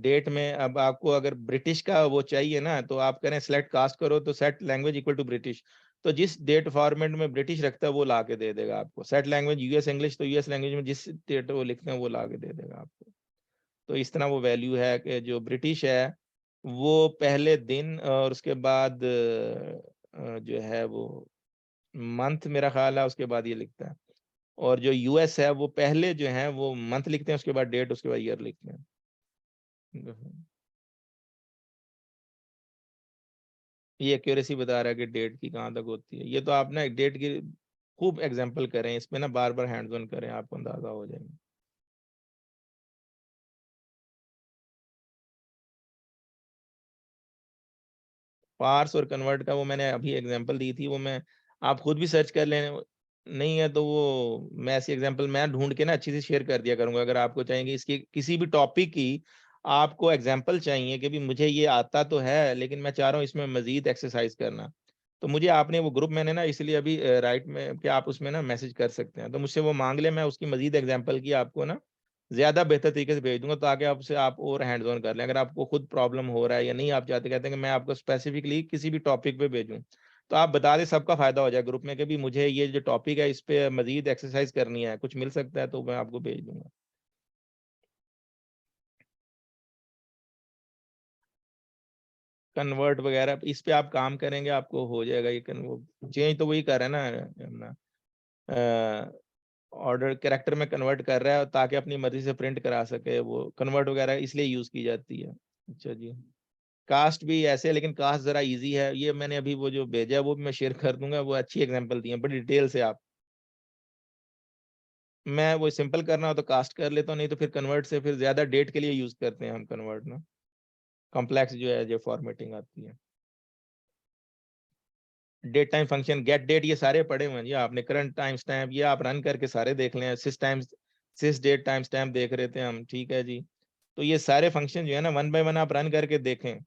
डेट में अब आपको अगर ब्रिटिश का वो चाहिए ना तो आप करें सेलेक्ट कास्ट करो तो set language equal to British, तो जिस डेट फॉर्मेट में ब्रिटिश रखता है वो ला के दे देगा आपको, सेट लैंग्वेज US इंग्लिश तो US लैंग्वेज में जिस डेट वो लिखते हैं वो ला के दे देगा आपको। तो इस तरह वो वैल्यू है कि जो ब्रिटिश है वो पहले दिन और उसके बाद जो है वो मंथ मेरा ख्याल है उसके बाद ये लिखता है, और जो US है वो पहले जो है वो मंथ लिखते हैं उसके बाद डेट उसके बाद ईयर लिखते हैं। ये एक्यूरेसी बता रहा है कि डेट की कहाँ तक होती है, ये तो आप ना डेट की खूब एग्जांपल करें इसमें ना, बार बार हैंड्स ऑन करें, आपको अंदाजा हो जाएगा। पार्स और कन्वर्ट का वो मैंने अभी एग्जांपल दी थी, वो मैं आप खुद भी सर्च कर लें, नहीं है तो वो मैं ऐसी एग्जांपल मैं ढूंढ के ना अच्छी से शेयर कर दिया करूंगा, अगर आपको चाहिए इसकी किसी भी टॉपिक की आपको एग्जांपल चाहिए कि भी मुझे ये आता तो है लेकिन मैं चाह रहा हूँ इसमें मजीद एक्सरसाइज करना, तो मुझे आपने वो ग्रुप मैंने ना इसलिए अभी राइट में कि आप उसमें ना मैसेज कर सकते हैं, तो मुझसे वो मांग ले, मैं उसकी मजीद एग्जांपल की आपको ना ज्यादा बेहतर तरीके से भेज दूंगा ताकि आपसे आप और हैंड्स ऑन कर लें। अगर आपको खुद प्रॉब्लम हो रहा है या नहीं आप चाहते, कहते हैं कि मैं आपको स्पेसिफिकली किसी भी टॉपिक पे भेजूं, तो आप बता दें, सबका फायदा हो जाए ग्रुप में कि भी मुझे ये जो टॉपिक है इस पे मजीद एक्सरसाइज करनी है, कुछ मिल सकता है तो मैं आपको भेज दूंगा। कन्वर्ट वगैरह इस पे आप काम करेंगे आपको हो जाएगा ये चेंज तो वही कर रहे हैं ना अपना ऑर्डर कैरेक्टर में कन्वर्ट कर रहा है ताकि अपनी मर्जी से प्रिंट करा सके, वो कन्वर्ट वगैरह इसलिए यूज की जाती है। अच्छा जी, कास्ट भी ऐसे है लेकिन कास्ट जरा इजी है, ये मैंने अभी वो जो भेजा है वो भी मैं शेयर कर दूंगा, वो अच्छी एग्जांपल दी है बड़ी डिटेल से। आप मैं वो सिंपल करना हो तो कास्ट कर लेता हूँ, नहीं तो फिर कन्वर्ट से फिर ज्यादा डेट के लिए यूज करते हैं हम कन्वर्ट ना, कॉम्प्लेक्स जो है जो फॉर्मेटिंग आती है। Date time function, get date, ये सारे पढ़े हुए हैं जी आपने। करंट टाइम स्टैम्प ये आप रन करके सारे देख लें। सिस डेट टाइम स्टैम्प देख रहे थे हम, ठीक है जी। तो ये सारे फंक्शन जो है ना वन बाय वन आप रन करके देखें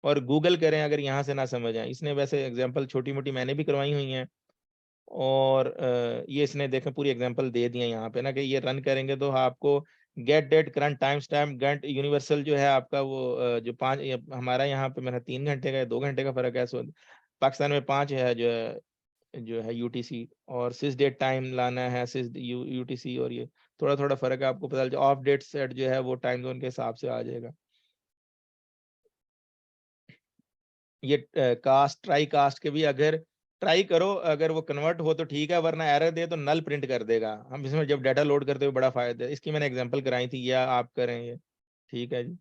और गूगल करें अगर यहाँ से ना समझ आए। इसने वैसे एग्जांपल छोटी मोटी मैंने भी करवाई हुई हैं, और ये इसने देखें पूरी एग्जांपल दे दिए यहाँ पे ना कि ये रन करेंगे तो आपको get date current time stamp get universal जो है आपका वो जो हमारा यहाँ पे मेरा 3 घंटे का 2 घंटे का फर्क है, सो पाकिस्तान में 5 है जो है यूटीसी, और सिस डेट टाइम लाना है सिस यूटीसी, और ये थोड़ा थोड़ा फर्क है, आपको पता चल जाए। ऑफ डेट सेट जो है वो टाइम जोन के हिसाब से आ जाएगा। ये कास्ट ट्राई कास्ट के भी अगर ट्राई करो, अगर वो कन्वर्ट हो तो ठीक है, वरना एरर दे तो नल प्रिंट कर देगा। हम इसमें जब डाटा लोड करते हुए बड़ा फायदा है, इसकी मैंने एग्जांपल कराई थी, या आप करें ये, ठीक है जी।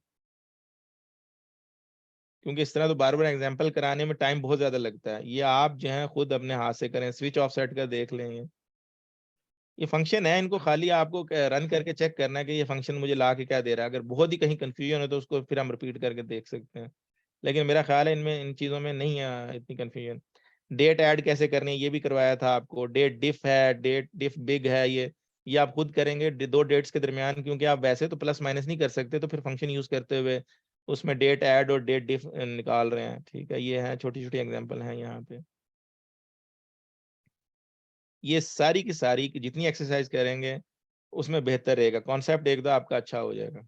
क्योंकि इस तरह तो बार बार एग्जांपल कराने में टाइम बहुत ज्यादा लगता है, ये आप जो है खुद अपने हाथ से करें, स्विच ऑफ सेट कर देख लें। ये फंक्शन है, इनको खाली आपको रन करके चेक करना है कि ये फंक्शन मुझे ला के क्या दे रहा है। अगर बहुत ही कहीं कंफ्यूजन हो तो उसको फिर हम रिपीट करके देख सकते हैं, लेकिन मेरा ख्याल है इनमें इन चीज़ों में नहीं है इतनी कंफ्यूजन। डेट ऐड कैसे करनी है ये भी करवाया था आपको। डेट डिफ है, डेट डिफ बिग है, ये आप खुद करेंगे दो डेट्स के दरमियान, क्योंकि आप वैसे तो प्लस माइनस नहीं कर सकते, तो फिर फंक्शन यूज करते हुए उसमें डेट ऐड और डेट डिफ निकाल रहे हैं, ठीक है। ये है छोटी छोटी एग्जाम्पल है यहाँ पे। ये सारी की सारी जितनी एक्सरसाइज करेंगे उसमें बेहतर रहेगा, कॉन्सेप्ट एक दो आपका अच्छा हो जाएगा,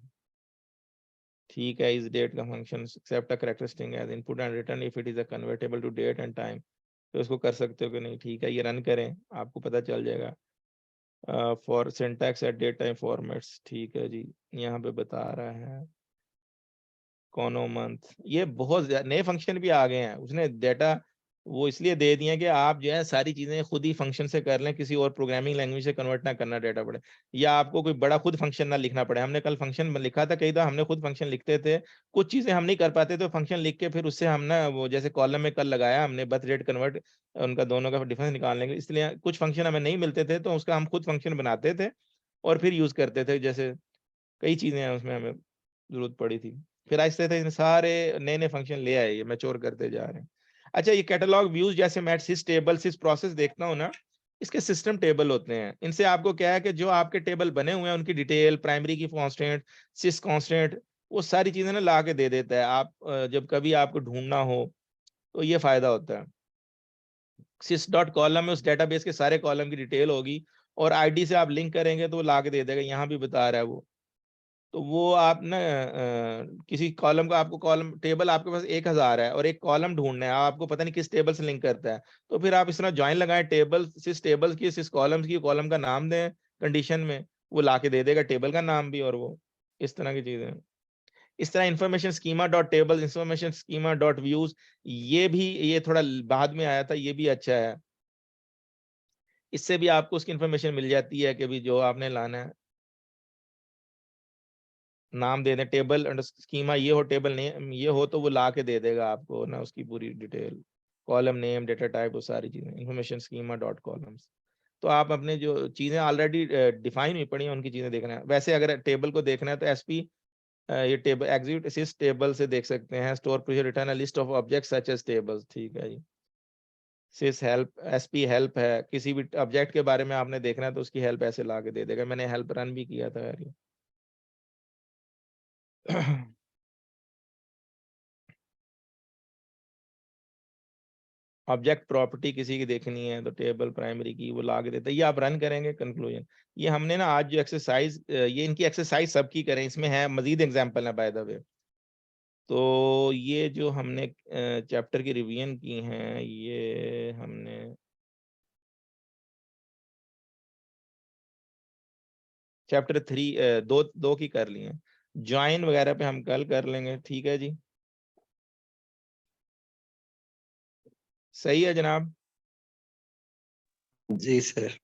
ठीक है। इस डेट का function accept a character string as input and return if it is a convertible to date and time, तो इसको कर सकते हो कि नहीं, ठीक है। ये रन करें आपको पता चल जाएगा। For syntax at date time formats, ठीक है जी, यहाँ पे बता रहा है कोनो मंथ। ये बहुत नए फंक्शन भी आ गए हैं, उसने डेटा वो इसलिए दे दिए कि आप जो है सारी चीजें खुद ही फंक्शन से कर लें, किसी और प्रोग्रामिंग लैंग्वेज से कन्वर्ट ना करना डेटा पड़े, या आपको कोई बड़ा खुद फंक्शन ना लिखना पड़े। हमने कल फंक्शन लिखा था, कई बार हमने खुद फंक्शन लिखते थे, कुछ चीजें हम नहीं कर पाते तो फंक्शन लिख के फिर उससे हम ना वो जैसे कॉलम में कल लगाया हमने बर्थ रेट कन्वर्ट, उनका दोनों का डिफरेंस निकालने के, इसलिए कुछ फंक्शन हमें नहीं मिलते थे तो उसका हम खुद फंक्शन बनाते थे और फिर यूज करते थे। जैसे कई चीजें हैं उसमें हमें जरूरत पड़ी थी, फिर आहिस्ते आहिस्ते सारे नए नए फंक्शन ले आए, ये मैच्योर करते जा रहे हैं। अच्छा, ये कैटलॉग व्यूज जैसे मैं सिस टेबल सिस प्रोसेस देखता हूँ ना, इसके सिस्टम टेबल होते हैं। इनसे आपको क्या है कि जो आपके टेबल बने हुए हैं उनकी डिटेल, प्राइमरी की कांस्टेंट, सिस कांस्टेंट, वो सारी चीजें ना ला के दे देता है। आप जब कभी आपको ढूंढना हो तो ये फायदा होता है। सिस डॉट कॉलम में उस डेटाबेस के सारे कॉलम की डिटेल होगी, और आईडी से आप लिंक करेंगे तो वो ला के दे देगा, यहाँ भी बता रहा है वो। तो वो आप ना किसी कॉलम का, आपको कॉलम टेबल आपके पास 1000 है और एक कॉलम ढूंढना है, आपको पता नहीं किस टेबल से लिंक करता है, तो फिर आप इस तरह ज्वाइन लगाएं टेबल सिस टेबल्स की, सिस कॉलम्स की, कॉलम का नाम दें कंडीशन में, वो ला के दे देगा टेबल का नाम भी, और वो इस तरह की चीजें। इस तरह information schema dot table, information schema dot views, ये भी ये थोड़ा बाद में आया था, ये भी अच्छा है। इससे भी आपको उसकी इंफॉर्मेशन मिल जाती है कि भी जो आपने लाना है नाम दे दें, टेबल अंडर स्कीमा ये हो, टेबल नेम ये हो, तो वो ला के दे देगा आपको ना उसकी पूरी detail, column name, data type, वो सारी चीजें। इंफॉर्मेशन स्कीमा डॉट कॉलम्स, तो आप अपने जो चीजें ऑलरेडी डिफाइन हुई पड़ी हैं उनकी चीजें देखना है। वैसे अगर टेबल को देखना है तो एसपी ये टेबल एग्जीक्यूट असिस्ट टेबल से देख सकते हैं। Store procedure return a list of objects such as tables, ठीक है जी। सिस हेल्प, एसपी हेल्प है, किसी भी ऑब्जेक्ट के बारे में आपने देखना है तो उसकी हेल्प ऐसे ला के दे देगा। मैंने हेल्प रन भी किया था यार ये। ऑब्जेक्ट प्रॉपर्टी किसी की देखनी है तो टेबल प्राइमरी की वो ला के देता है, ये आप रन करेंगे कंक्लूजन। ये हमने ना आज जो एक्सरसाइज, ये इनकी एक्सरसाइज सबकी करें, इसमें है मजीद एग्जांपल है बाय द वे। तो ये जो हमने चैप्टर की रिवीजन की हैं, ये हमने चैप्टर 3 दो की कर ली हैं। ज्वाइन वगैरह पे हम कल कर लेंगे, ठीक है जी, सही है जनाब। जी सर।